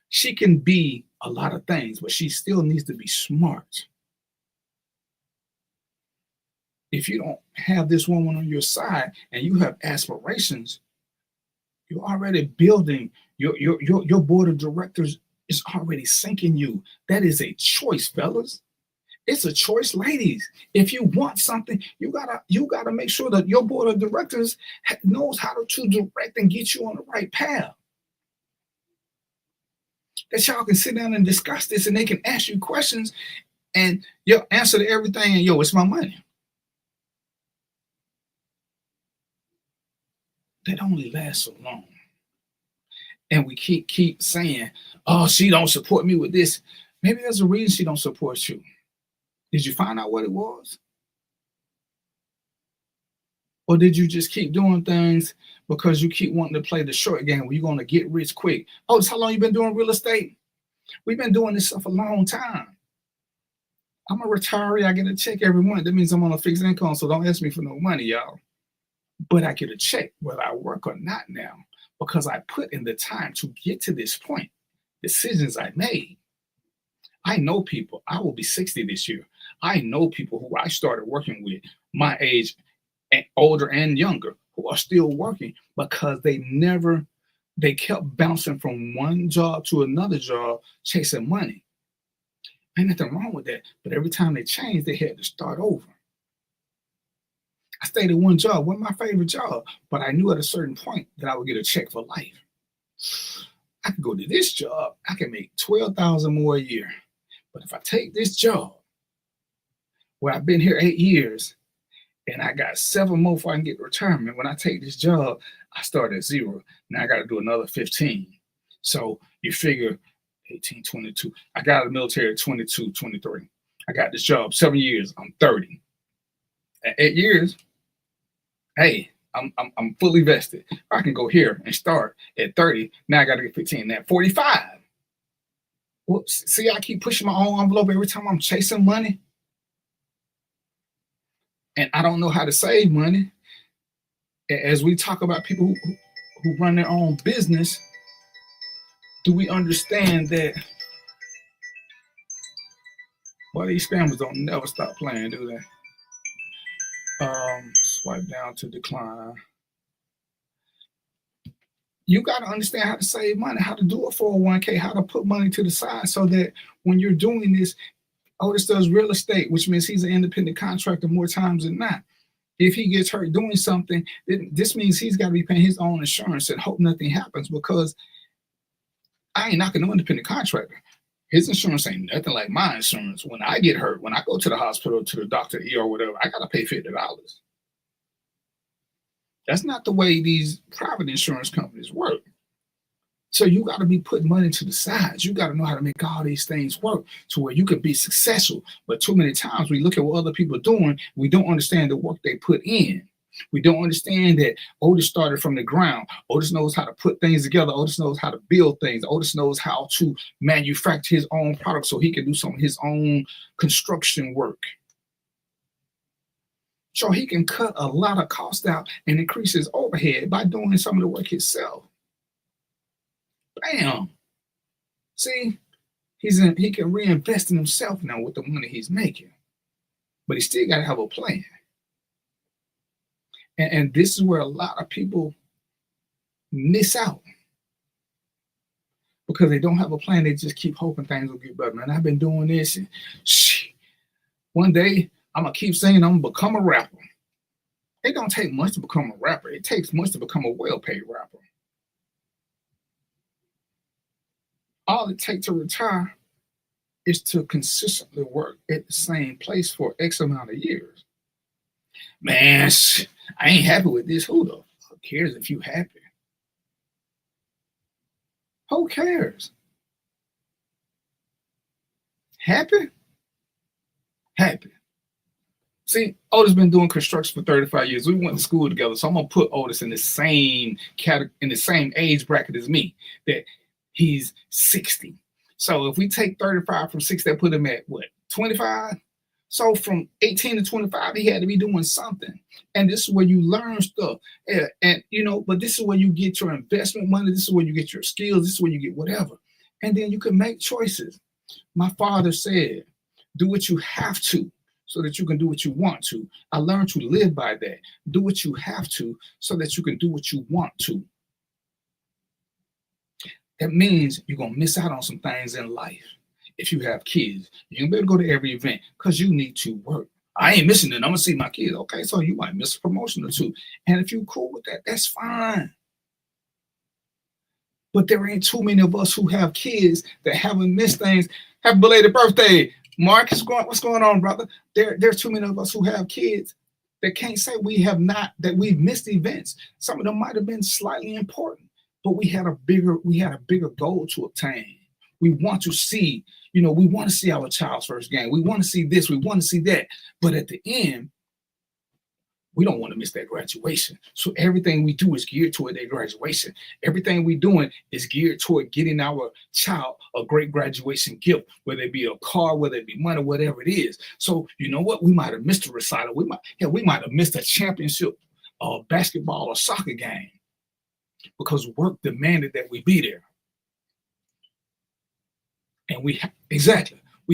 She can be a lot of things, but she still needs to be smart. If you don't have this woman on your side and you have aspirations, you're already building your board of directors is already sinking you. That is a choice, fellas. It's a choice, ladies. If you want something, you gotta make sure that your board of directors knows how to direct and get you on the right path. That y'all can sit down and discuss this, and they can ask you questions, and your answer to everything, and it's my money. That only lasts so long. And we keep saying, oh, she don't support me with this. Maybe there's a reason she don't support you. Did you find out what it was? Or did you just keep doing things because you keep wanting to play the short game where you're going to get rich quick? Oh, it's how long you been doing real estate? We've been doing this stuff a long time. I'm a retiree. I get a check every month. That means I'm on a fixed income, so don't ask me for no money, y'all. But I get a check whether I work or not now, because I put in the time to get to this point. Decisions I made. I know people. I will be 60 this year. I know people who I started working with, my age, and older and younger, who are still working because they kept bouncing from one job to another job, chasing money. Ain't nothing wrong with that. But every time they changed, they had to start over. I stayed at one job, wasn't my favorite job, but I knew at a certain point that I would get a check for life. I could go to this job, I can make $12,000 more a year. But if I take this job, where I've been here 8 years, and I got 7 more before I can get retirement, when I take this job, I start at 0. Now I got to do another 15. So you figure 18, 22. I got out of the military at 22, 23. I got this job 7 years, I'm 30. At 8 years, hey, I'm fully vested. I can go here and start at 30. Now I got to get 15. Now 45. Whoops. See, I keep pushing my own envelope every time I'm chasing money. And I don't know how to save money. As we talk about people who run their own business, do we understand that? Well, these scammers don't never stop playing, do they? Swipe down to decline. You got to understand how to save money, how to do a 401k, how to put money to the side so that when you're doing this, Otis does real estate, which means he's an independent contractor more times than not. If he gets hurt doing something, this means he's got to be paying his own insurance and hope nothing happens, because I ain't knocking no independent contractor. His insurance ain't nothing like my insurance. When I get hurt, when I go to the hospital, to the doctor, or whatever, I got to pay $50. That's not the way these private insurance companies work. So you got to be putting money to the sides. You got to know how to make all these things work to where you can be successful. But too many times we look at what other people are doing, we don't understand the work they put in. We don't understand that Otis started from the ground. Otis knows how to put things together. Otis knows how to build things. Otis knows how to manufacture his own product so he can do some of his own construction work. So he can cut a lot of cost out and increase his overhead by doing some of the work himself. Bam. See, he can reinvest in himself now with the money he's making. But he still got to have a plan. And this is where a lot of people miss out because they don't have a plan. They just keep hoping things will get better. Man, I've been doing this, and one day I'm gonna keep saying I'm gonna become a rapper. It don't take much to become a rapper. It takes much to become a well-paid rapper. All it takes to retire is to consistently work at the same place for X amount of years. Man, I ain't happy with this. Who the fuck cares if you happy? Who cares? Happy? Happy. See, Otis been doing construction for 35 years. We went to school together, so I'm gonna put Otis in the same category, in the same age bracket as me. That he's 60. So if we take 35 from 60, that put him at what, 25? So from 18 to 25, he had to be doing something. And this is where you learn stuff. And you know, but this is where you get your investment money. This is where you get your skills. This is where you get whatever. And then you can make choices. My father said, do what you have to so that you can do what you want to. I learned to live by that. Do what you have to so that you can do what you want to. That means you're going to miss out on some things in life. If you have kids, you can be able to go to every event because you need to work. I ain't missing it. I'm going to see my kids. Okay, so you might miss a promotion or two. And if you're cool with that, that's fine. But there ain't too many of us who have kids that haven't missed things. Happy belated birthday, Mark. What's going on, brother? There's too many of us who have kids that can't say that we've missed events. Some of them might have been slightly important, but we had a bigger goal to obtain. We want to see, we want to see our child's first game. We want to see this, we want to see that. But at the end, we don't want to miss that graduation. So everything we do is geared toward that graduation. Everything we're doing is geared toward getting our child a great graduation gift, whether it be a car, whether it be money, whatever it is. So you know what? We might have missed a recital. We might have missed a championship basketball or soccer game because work demanded that we be there. And we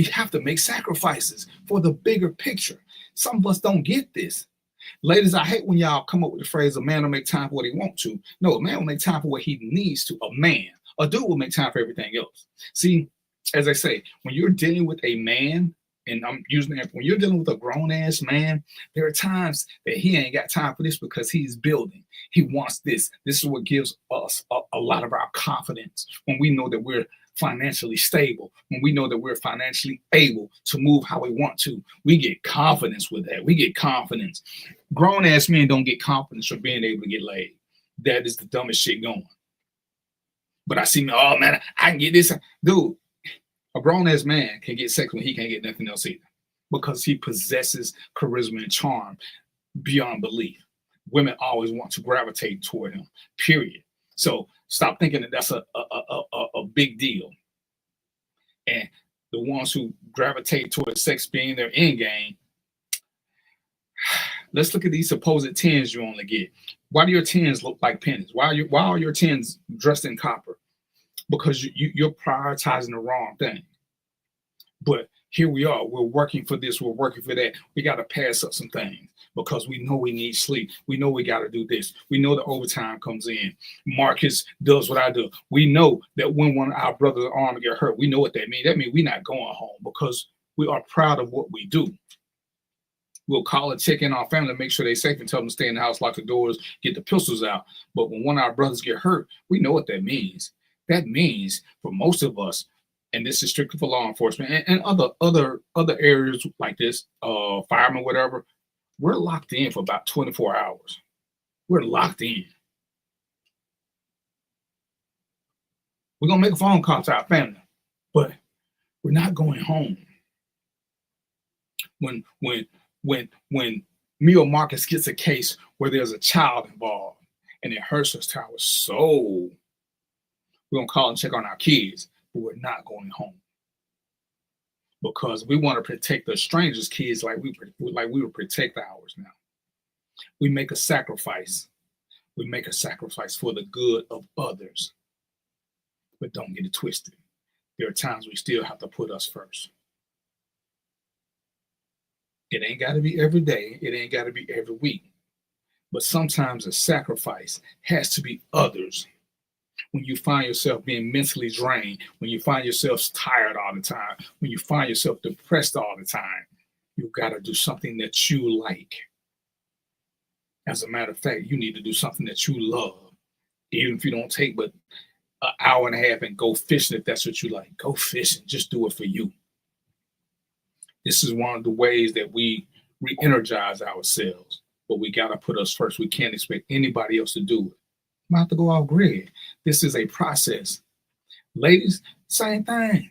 have to make sacrifices for the bigger picture. Some of us don't get this. Ladies, I hate when y'all come up with the phrase, a man will make time for what he wants to. No, a man will make time for what he needs to. A dude will make time for everything else. See, as I say, when you're dealing with a man, and I'm using that, when you're dealing with a grown-ass man, there are times that he ain't got time for this because he's building. He wants this. This is what gives us a lot of our confidence when we know that we're financially stable, when we know that we're financially able to move how we want to. We get confidence with that. We get confidence. Grown-ass men don't get confidence for being able to get laid. That is the dumbest shit going. But I see, oh man, I can get this. Dude, a grown-ass man can get sex when he can't get nothing else either because he possesses charisma and charm beyond belief. Women always want to gravitate toward him, period. So stop thinking that that's a big deal. And the ones who gravitate toward sex being their end game, let's look at these supposed 10s you only get. Why do your 10s look like pennies? Why are your 10s dressed in copper? Because you're prioritizing the wrong thing. But here we are. We're working for this. We're working for that. We got to pass up some things because we know we need sleep. We know we got to do this. We know the overtime comes in. Marcus does what I do. We know that when one of our brothers' arm get hurt, we know what that means. That means we're not going home because we are proud of what we do. We'll call and check in our family, make sure they're safe and tell them to stay in the house, lock the doors, get the pistols out. But when one of our brothers get hurt, we know what that means. That means for most of us, and this is strictly for law enforcement and other areas like this, firemen, whatever, we're locked in for about 24 hours. We're locked in. We're gonna make a phone call to our family, but we're not going home. When me or Marcus gets a case where there's a child involved and it hurts us to our soul, we're gonna call and check on our kids, but we're not going home because we want to protect the strangers' kids like we would protect ours. Now we make a sacrifice. We make a sacrifice for the good of others, but don't get it twisted. There are times we still have to put us first. It ain't got to be every day. It ain't got to be every week. But sometimes a sacrifice has to be others. When you find yourself being mentally drained, when you find yourself tired all the time, when you find yourself depressed all the time, you got to do something that you like. As a matter of fact, you need to do something that you love. Even if you don't take but an hour and a half and go fishing, if that's what you like, go fishing. Just do it for you. This is one of the ways that we re-energize ourselves, but we got to put us first. We can't expect anybody else to do it. I'm about to go off grid. This is a process. Ladies, same thing.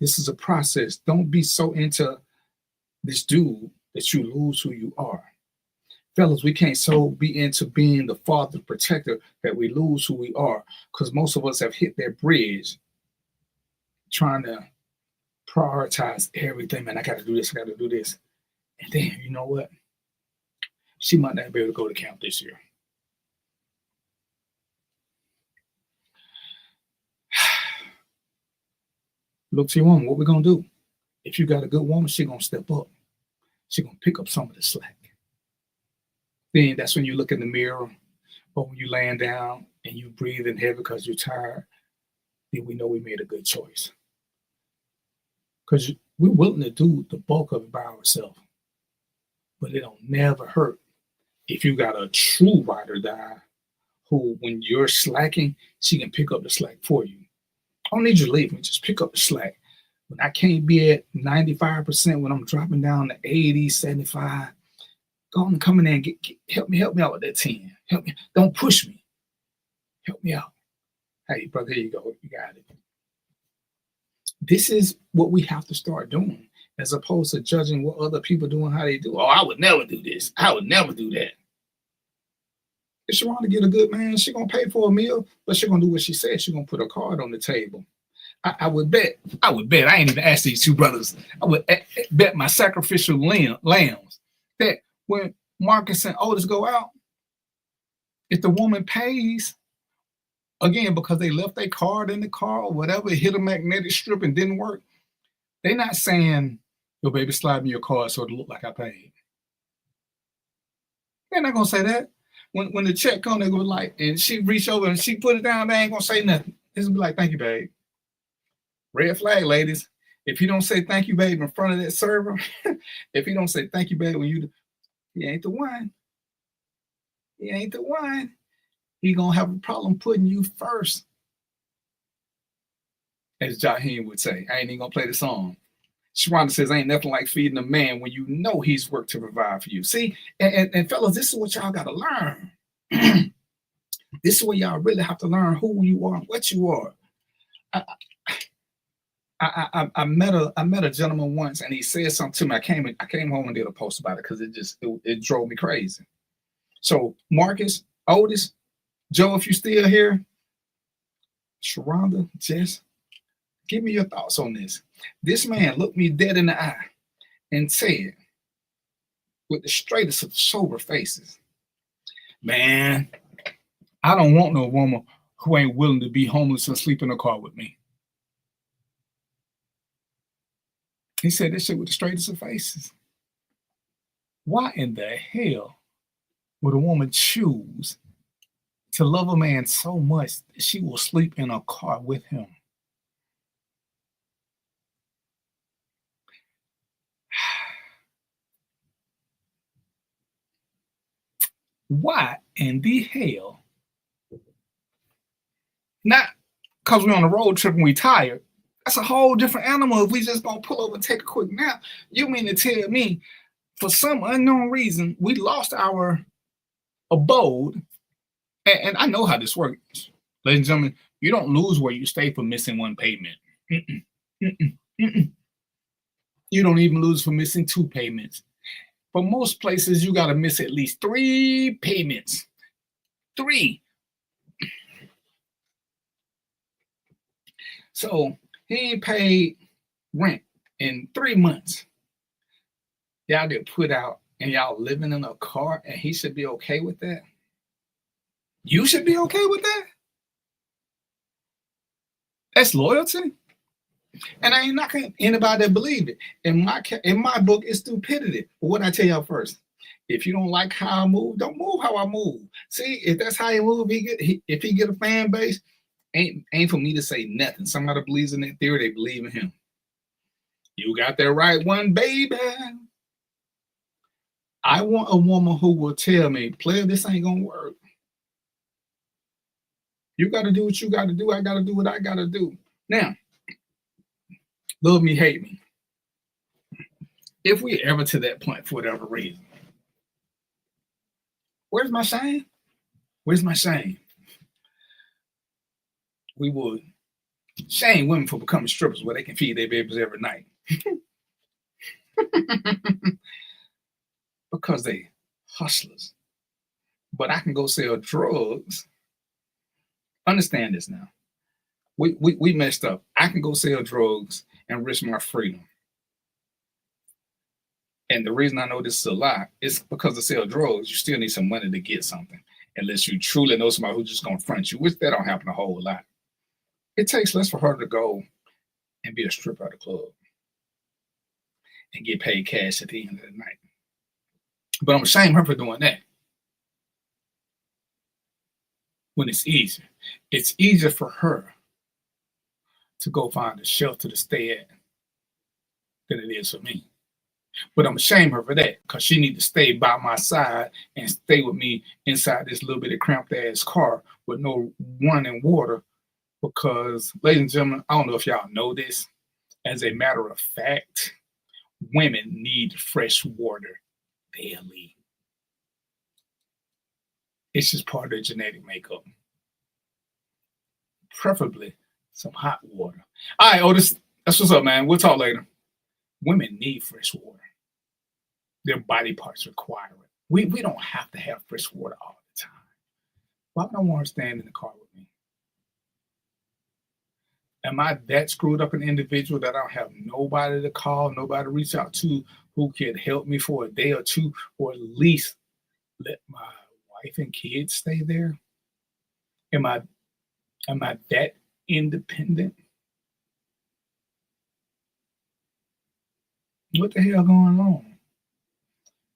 This is a process. Don't be so into this dude that you lose who you are. Fellas, we can't so be into being the father protector that we lose who we are, because most of us have hit that bridge trying to prioritize everything. Man, I got to do this, I got to do this. And then, you know what? She might not be able to go to camp this year. Look to your woman, what we're going to do? If you got a good woman, she's going to step up. She's going to pick up some of the slack. Then that's when you look in the mirror, or when you're laying down and you breathing heavy because you're tired, then we know we made a good choice. Because we're willing to do the bulk of it by ourselves. But it don't never hurt if you got a true ride or die who, when you're slacking, she can pick up the slack for you. I don't need you to leave me, just pick up the slack. When I can't be at 95%, when I'm dropping down to 80, 75, go on and come in there and help me out with that 10. Help me. Don't push me. Help me out. Hey, brother, here you go. You got it. This is what we have to start doing, as opposed to judging what other people do and how they do. Oh, I would never do this. I would never do that. If she want to get a good man, she's going to pay for a meal, but she's going to do what she said. She's going to put a card on the table. I would bet, I ain't even asked these two brothers, I would bet my sacrificial lambs that when Marcus and Otis go out, if the woman pays, again, because they left their card in the car or whatever, hit a magnetic strip and didn't work, they're not saying, yo, baby, slide me your card so it'll look like I paid. They're not going to say that. When the check comes, they go like, and she reach over and she put it down, they ain't going to say nothing. It's going to be like, thank you, babe. Red flag, ladies. If you don't say thank you, babe, in front of that server, if you don't say thank you, babe, when he ain't the one. He ain't the one. He gonna have a problem putting you first. As Jaheim would say, I ain't even gonna play the song. Sharonda says, ain't nothing like feeding a man when you know he's worked to provide for you. See, and fellas, this is what y'all gotta learn. This is where y'all really have to learn who you are and what you are. I met a gentleman once, and he said something to me. I came home and did a post about it because it drove me crazy. So Marcus, Otis, Joe, if you're still here, Sharonda, Jess, give me your thoughts on this. This man looked me dead in the eye and said, with the straightest of sober faces, man, I don't want no woman who ain't willing to be homeless and sleep in a car with me. He said this shit with the straightest of faces. Why in the hell would a woman choose to love a man so much that she will sleep in a car with him? Why in the hell? Not because we're on a road trip and we tired. That's a whole different animal. If we just gonna pull over and take a quick nap, you mean to tell me for some unknown reason we lost our abode? And I know how this works, ladies and gentlemen. You don't lose where you stay for missing one payment. You don't even lose for missing 2 payments. For most places, you got to miss at least 3 payments. 3. So he ain't paid rent in 3 months. Y'all get put out and y'all living in a car, and he should be okay with that? You should be okay with that? That's loyalty? And I ain't knocking anybody that believe it. In my book, it's stupidity. But what I tell y'all first, If you don't like how I move, don't move how I move. See, if that's how he move, if he get a fan base, ain't for me to say nothing. Somebody believes in that theory, they believe in him. You got that right one, baby. I want a woman who will tell me, player, this ain't gonna work. You got to do what you got to do. I got to do what I got to do. Now, love me, hate me. If we ever to that point for whatever reason, where's my shame? Where's my shame? We would shame women for becoming strippers where they can feed their babies every night. Because they hustlers. But I can go sell drugs. Understand this now. We messed up. I can go sell drugs and risk my freedom. And the reason I know this is a lie is because to sell drugs, you still need some money to get something. Unless you truly know somebody who's just going to front you, which that don't happen a whole lot. It takes less for her to go and be a stripper at a club and get paid cash at the end of the night. But I'm ashamed of her for doing that. When it's easier. It's easier for her to go find a shelter to stay at than it is for me. But I'm ashamed of her for that because she need to stay by my side and stay with me inside this little bit of cramped ass car with no running water. Because, ladies and gentlemen, I don't know if y'all know this. As a matter of fact, women need fresh water daily. It's just part of their genetic makeup. Preferably some hot water. All right, Otis, that's what's up, man. We'll talk later. Women need fresh water. Their body parts require it. We don't have to have fresh water all the time. Why would I want her to stand in the car with me? Am I that screwed up an individual that I don't have nobody to call, nobody to reach out to who can help me for a day or two, or at least let my wife and kids stay there? Am I that independent? What the hell going on?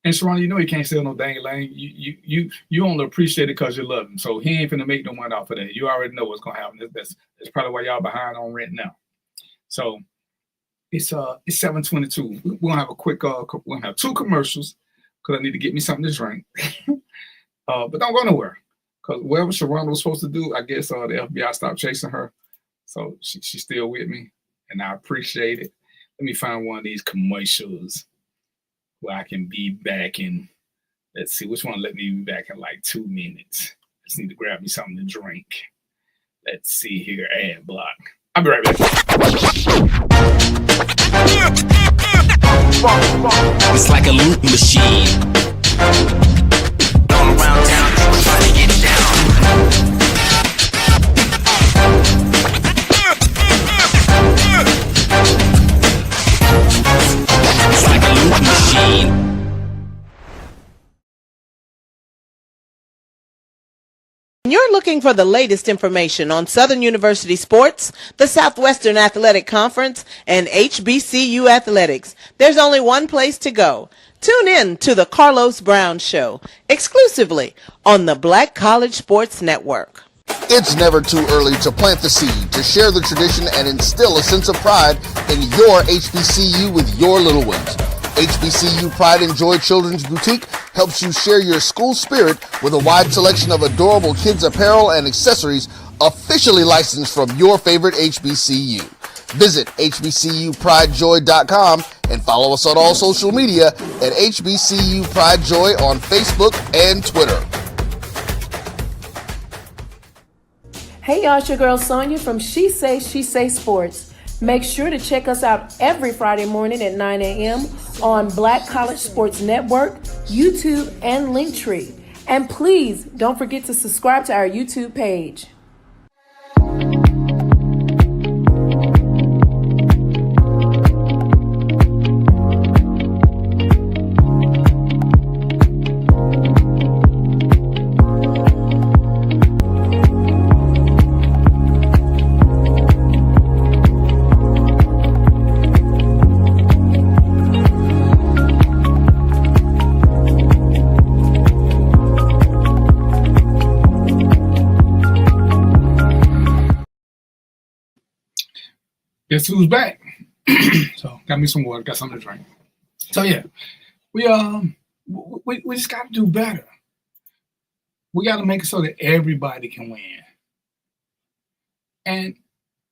And Sharon, you know he can't sell no dang lane. You only appreciate it because you love him. So he ain't finna make no money off of that. You already know what's gonna happen. That's probably why y'all behind on rent now. So it's 7:22. We're gonna have a quick we're gonna have 2 commercials because I need to get me something to drink. But don't go nowhere. Because whatever Sharon was supposed to do, I guess the FBI stopped chasing her. So she's still with me, and I appreciate it. Let me find one of these commercials where I can be back in. Let's see, which one let me be back in like 2 minutes. Just need to grab me something to drink. Let's see here, ad block. I'll be right back. It's like a loop machine. Going around town, trying to get down. It's like a loop machine. You're looking for the latest information on Southern University sports, the Southwestern Athletic Conference, and HBCU athletics. There's only one place to go. Tune in to the Carlos Brown Show, exclusively on the Black College Sports Network. It's never too early to plant the seed, to share the tradition, and instill a sense of pride in your HBCU with your little ones. HBCU Pride and Joy Children's Boutique helps you share your school spirit with a wide selection of adorable kids apparel and accessories officially licensed from your favorite HBCU. Visit hbcupridejoy.com and follow us on all social media at HBCU Pride Joy on Facebook and Twitter. Hey y'all, it's your girl Sonia from She Say Sports. Make sure to check us out every Friday morning at 9 a.m. on Black College Sports Network, YouTube, and Linktree. And please don't forget to subscribe to our YouTube page. guess who's back? So got me some water, got something to drink. So yeah, we just got to do better. We got to make it so that everybody can win, and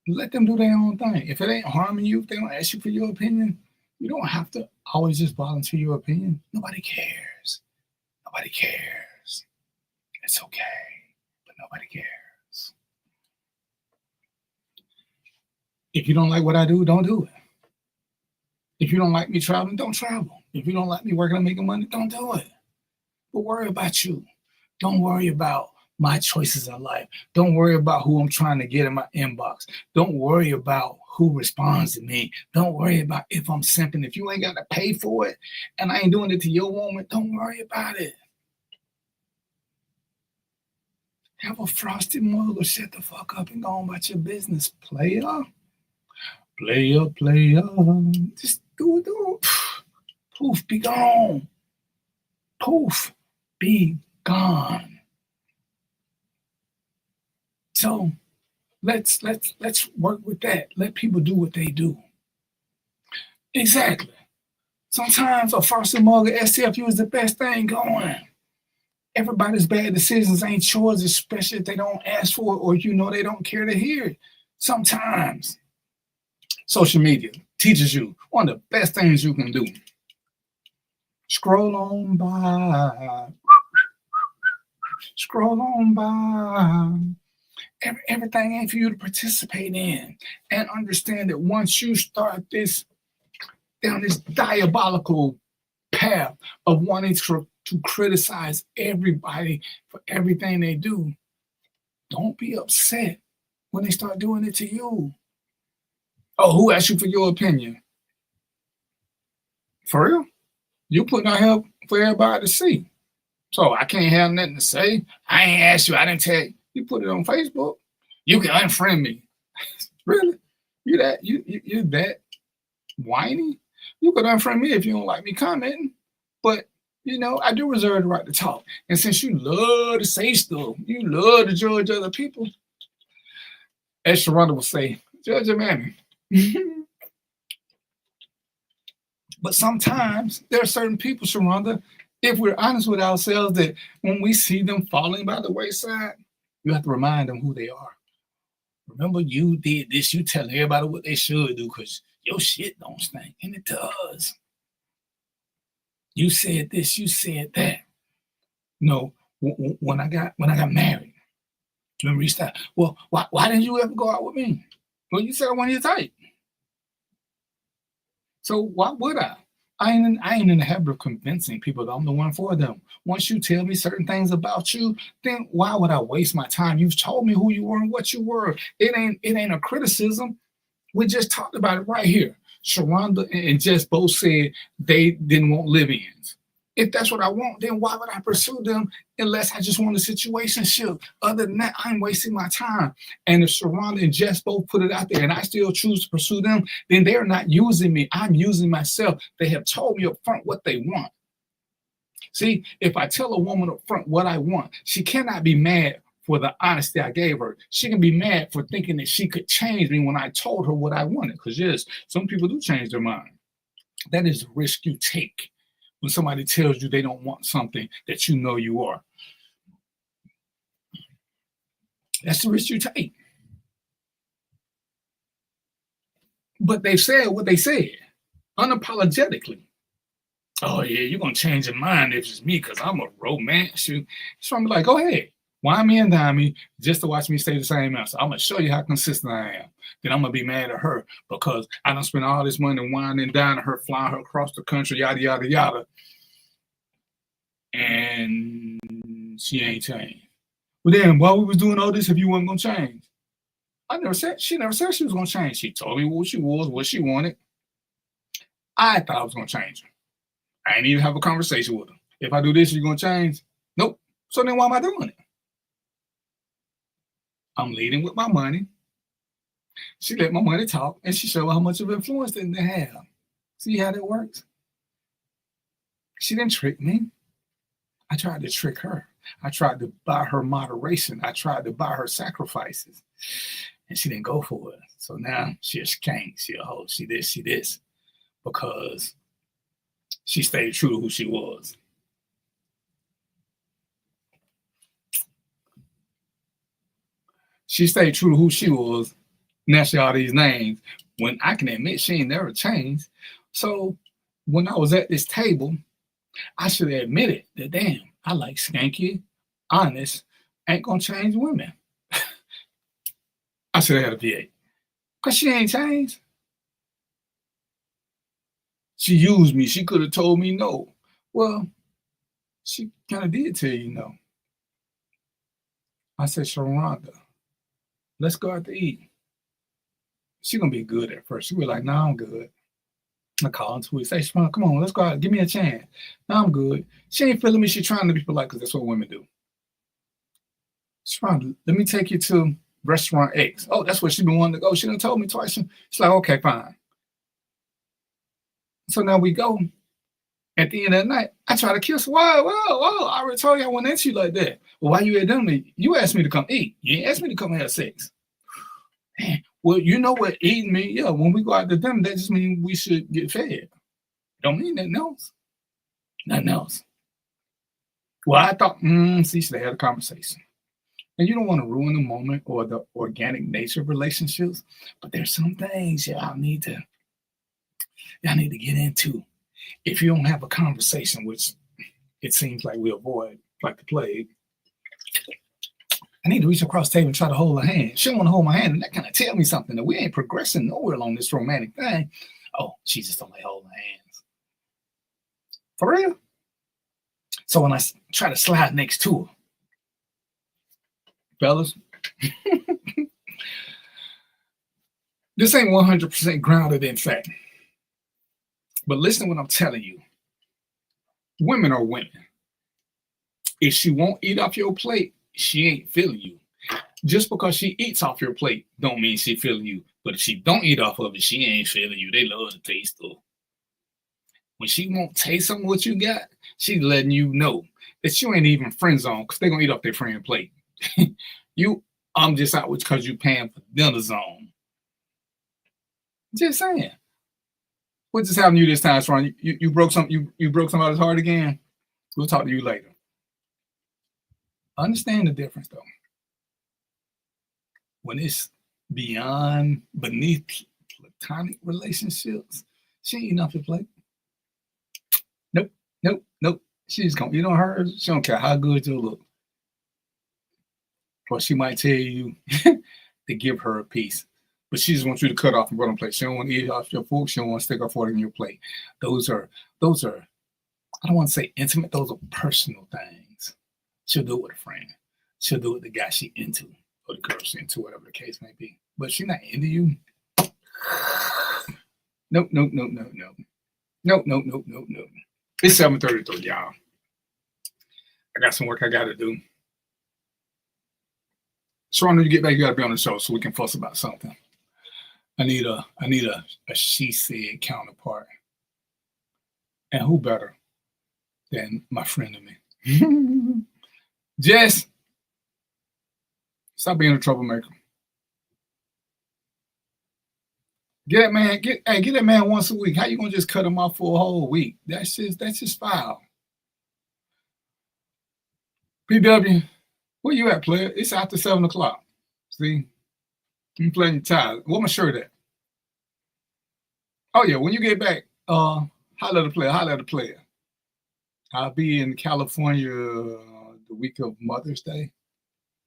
let them do their own thing. If it ain't harming you, if they don't ask you for your opinion, you don't have to always just volunteer your opinion. Nobody cares. Nobody cares. It's okay, but nobody cares. If you don't like what I do, don't do it. If you don't like me traveling, don't travel. If you don't like me working and making money, don't do it. But worry about you. Don't worry about my choices in life. Don't worry about who I'm trying to get in my inbox. Don't worry about who responds to me. Don't worry about if I'm simping. If you ain't got to pay for it and I ain't doing it to your woman, don't worry about it. Have a frosted mug or shut the fuck up and go on about your business, player. Player. Just do it. Poof, be gone. Poof, be gone. So let's work with that. Let people do what they do. Exactly. Sometimes a frosted mug of STFU is the best thing going. Everybody's bad decisions ain't yours, especially if they don't ask for it or they don't care to hear it. Sometimes social media teaches you one of the best things you can do. Scroll on by. Scroll on by. Everything ain't for you to participate in. And understand that once you start down this diabolical path of wanting to criticize everybody for everything they do, don't be upset when they start doing it to you. Oh, who asked you for your opinion? For real? You putting out here for everybody to see. So I can't have nothing to say. I ain't asked you. I didn't tell you. You put it on Facebook. You can unfriend me. Really? You that whiny? You could unfriend me if you don't like me commenting. But I do reserve the right to talk. And since you love to say stuff, you love to judge other people, as Sharonda will say, judge a mammy. But sometimes there are certain people, Sharonda, if we're honest with ourselves, that when we see them falling by the wayside, you have to remind them who they are. Remember, you did this. You tell everybody what they should do because your shit don't stink, and it does. You said this. You said that. When I got married, let me restart. Well, why didn't you ever go out with me? Well, you said I wanted your type. So why would I? I ain't in the habit of convincing people that I'm the one for them. Once you tell me certain things about you, then why would I waste my time? You've told me who you were and what you were. It ain't a criticism. We just talked about it right here. Sharonda and Jess both said they didn't want live-ins. If that's what I want, then why would I pursue them unless I just want a situationship? Other than that, I'm wasting my time. And if Sharonda and Jess both put it out there and I still choose to pursue them, then they're not using me. I'm using myself. They have told me up front what they want. See, if I tell a woman up front what I want, she cannot be mad for the honesty I gave her. She can be mad for thinking that she could change me when I told her what I wanted. Because yes, some people do change their mind. That is the risk you take when somebody tells you they don't want something that you know you are. That's the risk you take. But they've said what they said, unapologetically. Oh yeah, you're going to change your mind if it's me because I'm a romance. So I'm like, go ahead. Wine me and dine me just to watch me stay the same answer. I'm going to show you how consistent I am. Then I'm going to be mad at her because I don't spend all this money wine and dining her, flying her across the country, yada, yada, yada. And she ain't changed. Well, then, while we was doing all this, if you wasn't going to change? She never said she was going to change. She told me what she was, what she wanted. I thought I was going to change her. I didn't even have a conversation with her. If I do this, you're going to change? Nope. So then why am I doing it? I'm leading with my money. She let my money talk, and she showed how much of influence didn't they have. See how that works? She didn't trick me. I tried to trick her. I tried to buy her moderation. I tried to buy her sacrifices, and she didn't go for it. So now she can't. She a hoe. She this. Because she stayed true to who she was. She stayed true to who she was. Now she all these names. When I can admit she ain't never changed. So when I was at this table, I should have admitted that, damn, I like skanky, honest, ain't gonna change women. I should have had a V8. Because she ain't changed. She used me. She could have told me no. Well, she kind of did tell you no. I said, Sharonda, let's go out to eat. She gonna be good at first. She was like, no, I'm good. I call her 2 weeks. Say, Sharonda, come on, let's go out. Give me a chance. No, I'm good. She ain't feeling me. She trying to be polite because that's what women do. Sharonda, let me take you to restaurant X. Oh, that's where she been wanting to go. She done told me twice. She's like, okay, fine. So now we go. At the end of the night, I try to kiss her. Whoa, I already told you I wasn't into you like that. Well, why you at dinner? You asked me to come eat. You ain't asked me to come have sex. Man, well, you know what eating means. Yeah, when we go out to dinner, that just means we should get fed. Don't mean nothing else. Nothing else. Well, I thought, see, should have had a conversation. And you don't want to ruin the moment or the organic nature of relationships, but there's some things y'all need to get into. If you don't have a conversation, which it seems like we avoid like the plague, I need to reach across the table and try to hold her hand. She don't want to hold my hand, and that kind of tell me something that we ain't progressing nowhere along this romantic thing. Oh, she just don't like holding hands. For real? So when I try to slide next to her, fellas, this ain't 100% grounded in fact. But listen to what I'm telling you. Women are women. If she won't eat off your plate, she ain't feeling you. Just because she eats off your plate don't mean she feeling you. But if she don't eat off of it, she ain't feeling you. They love the taste though. When she won't taste some of what you got, she's letting you know that you ain't even friend zone because they're going to eat off their friend plate. I'm just out with because you paying for dinner zone. Just saying. What just happened to you this time, Sharon? You broke you broke somebody's heart again? We'll talk to you later. Understand the difference though. When it's beneath platonic relationships, she ain't enough to play. Nope. She's gonna eat on hers. She don't care how good you look. Or she might tell you to give her a piece. But she just wants you to cut off and put on plate. She don't want to eat off your fork. She don't want to stick her fork in your plate. Those are, I don't want to say intimate. Those are personal things. She'll do it with a friend. She'll do it with the guy she into or the girl she into, whatever the case may be. But she's not into you. Nope. It's 7:33, y'all. I got some work I got to do. Sharon, when you get back, you got to be on the show so we can fuss about something. I need a she said counterpart. And who better than my friend of me? Jess, stop being a troublemaker. Get that man once a week. How you gonna just cut him off for a whole week? That's just foul. PW, where you at, player? It's after 7 o'clock. See? I'm playing your tired. Where my shirt at? Oh yeah, when you get back, holler at the player. I'll be in California the week of Mother's Day.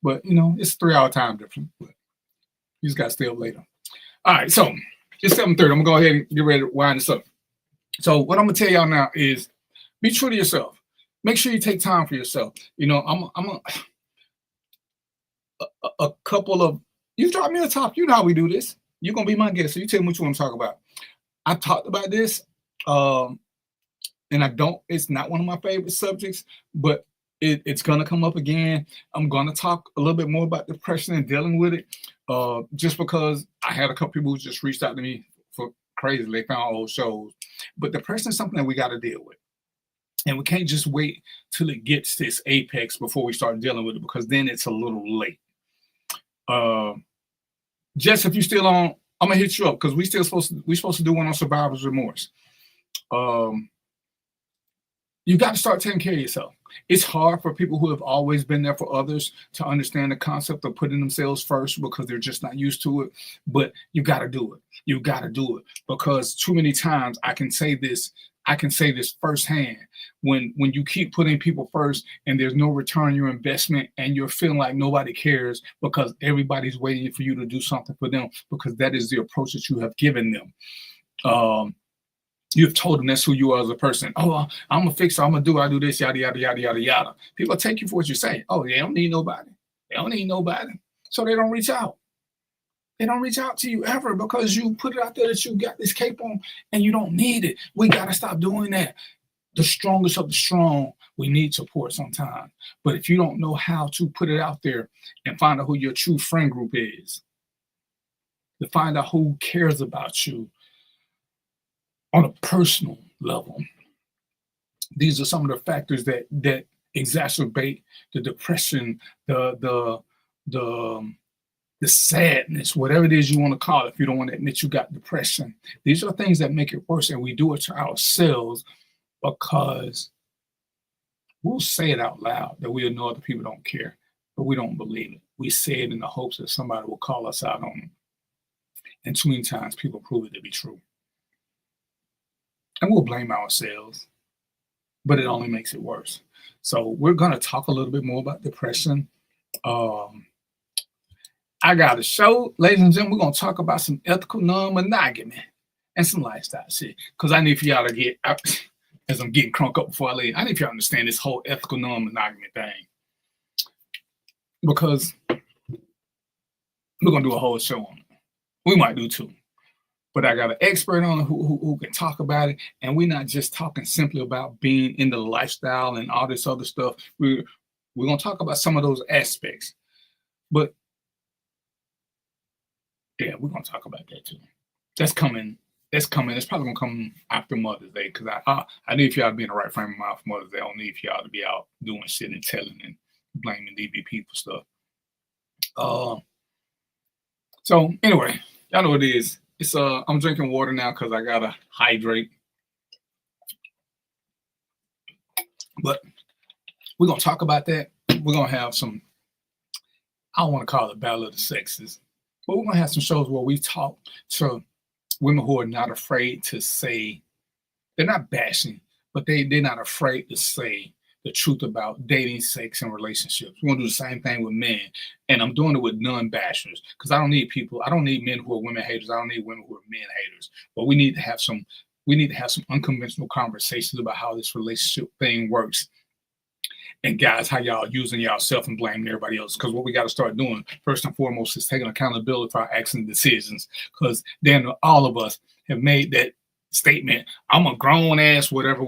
But it's a 3-hour time difference. But you just gotta stay up later. All right, so it's 7:30. I'm gonna go ahead and get ready to wind this up. So what I'm gonna tell y'all now is be true to yourself. Make sure you take time for yourself. I'm a couple of you drop me a top. You know how we do this. You're gonna be my guest, so you tell me what you want to talk about. I talked about this, and it's not one of my favorite subjects, but it's gonna come up again. I'm gonna talk a little bit more about depression and dealing with it. Just because I had a couple people who just reached out to me for crazy. They found old shows. But depression is something that we got to deal with. And we can't just wait till it gets this apex before we start dealing with it, because then it's a little late. Jess, if you're still on, I'm gonna hit you up because we're supposed to do one on survivor's remorse. You got to start taking care of yourself. It's hard for people who have always been there for others to understand the concept of putting themselves first because they're just not used to it. But you got to do it. You got to do it because too many times I can say this firsthand. When you keep putting people first and there's no return on your investment and you're feeling like nobody cares because everybody's waiting for you to do something for them because that is the approach that you have given them. You've told them that's who you are as a person. Oh, I'm a fixer. I'm gonna do. I do this. Yada yada yada yada yada. People take you for what you say. Oh, they don't need nobody. They don't need nobody. So they don't reach out. They don't reach out to you ever because you put it out there that you got this cape on and you don't need it. We gotta stop doing that. The strongest of the strong, we need support sometimes. But if you don't know how to put it out there and find out who your true friend group is, to find out who cares about you on a personal level, these are some of the factors that exacerbate the depression, the sadness, whatever it is you want to call it. If you don't want to admit you got depression, these are things that make it worse, and we do it to ourselves because we'll say it out loud that we know other people don't care, but we don't believe it. We say it in the hopes that somebody will call us out on it, and too many times people prove it to be true. And we'll blame ourselves, but it only makes it worse. So we're going to talk a little bit more about depression. I got a show, ladies and gentlemen, we're going to talk about some ethical non-monogamy and some lifestyle shit. Because I need for y'all to get, as I'm getting crunk up before I leave, I need for y'all to understand this whole ethical non-monogamy thing. Because we're going to do a whole show on it. We might do two. But I got an expert on it who can talk about it. And we're not just talking simply about being in the lifestyle and all this other stuff. We're going to talk about some of those aspects. But, yeah, we're going to talk about that too. That's coming. It's probably going to come after Mother's Day because I need for y'all to be in the right frame of mind for Mother's Day. I don't need for y'all to be out doing shit and telling and blaming DVP for stuff. So, anyway, y'all know what it is. It's I'm drinking water now because I gotta hydrate. But we're gonna talk about that. We're gonna have some, I don't want to call it Battle of the Sexes, but we're gonna have some shows where we talk to women who are not afraid to say, they're not bashing, but they're not afraid to say the truth about dating, sex, and relationships. We're gonna do the same thing with men. And I'm doing it with non-bashers because I don't need men who are women haters. I don't need women who are men haters. But we need to have some unconventional conversations about how this relationship thing works. And guys, how y'all using yourself and blaming everybody else. Because what we got to start doing, first and foremost, is taking accountability for our actions and decisions. Because then all of us have made that statement, I'm a grown ass, whatever.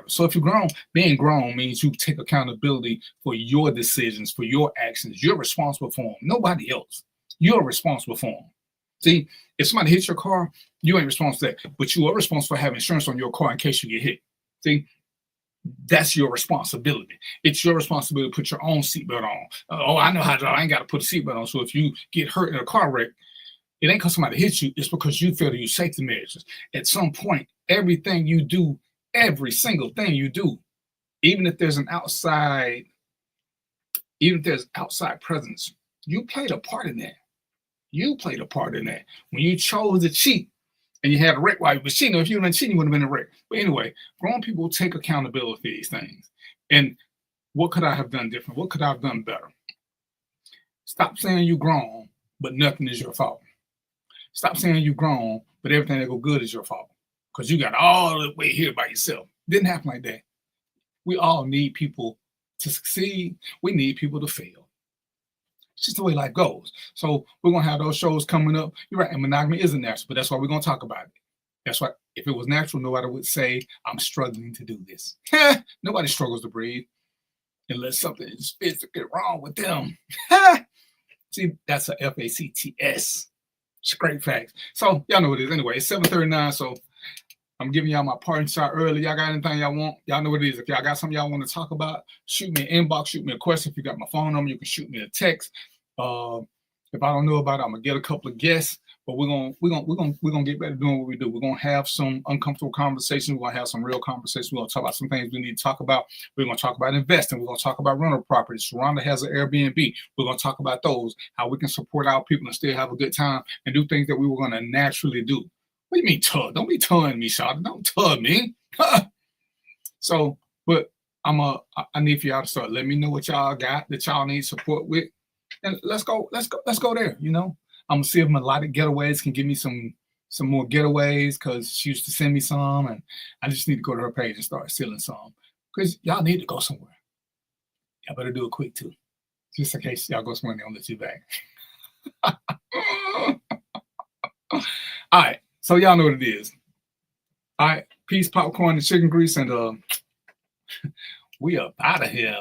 So if you're grown, being grown means you take accountability for your decisions, for your actions. You're responsible for them. Nobody else. You're responsible for them. See, if somebody hits your car, you ain't responsible for that, but you are responsible for having insurance on your car in case you get hit. See, that's your responsibility. It's your responsibility to put your own seatbelt on. I know how to drive. I ain't got to put a seatbelt on. So if you get hurt in a car wreck, it ain't because somebody hits you. It's because you fail to use safety measures. At some point, everything you do, every single thing you do, even if there's outside presence, you played a part in that. You played a part in that. When you chose to cheat and you had a wreck while you were cheating, if you wouldn't cheat, you would have been a wreck. But anyway, grown people take accountability for these things. And what could I have done different? What could I have done better? Stop saying you're grown, but nothing is your fault. Stop saying you're grown, but everything that go good is your fault. Because you got all the way here by yourself. Didn't happen like that. We all need people to succeed. We need people to fail. It's just the way life goes. So we're going to have those shows coming up. You're right, and monogamy isn't natural, but that's why we're going to talk about it. That's why if it was natural, nobody would say, I'm struggling to do this. Nobody struggles to breathe unless something is physically wrong with them. See, that's a FACTS. Straight facts. So y'all know what it is. Anyway, it's 7:39, so I'm giving y'all my parting shot early. Y'all got anything y'all want? Y'all know what it is. If y'all got something y'all want to talk about, shoot me an inbox, shoot me a question. If you got my phone number, you can shoot me a text. If I don't know about it, I'm going to get a couple of guests. But we're gonna get better doing what we do. We're gonna have some uncomfortable conversations. We're gonna have some real conversations. We're gonna talk about some things we need to talk about. We're gonna talk about investing. We're gonna talk about rental properties. Sharonda has an Airbnb. We're gonna talk about those, how we can support our people and still have a good time and do things that we were gonna naturally do. What do you mean tug? Don't be tugging me, Shawty. Don't tug me. So, but I need for y'all to start. Let me know what y'all got that y'all need support with, and let's go there. You know, I'm gonna see if Melodic Getaways can give me some more getaways, because she used to send me some, and I just need to go to her page and start stealing some, because y'all need to go somewhere. Y'all better do it quick too, just in case y'all go somewhere and they don't let you back. All right, so y'all know what it is. All right, peace, popcorn, and chicken grease, and we up out of here.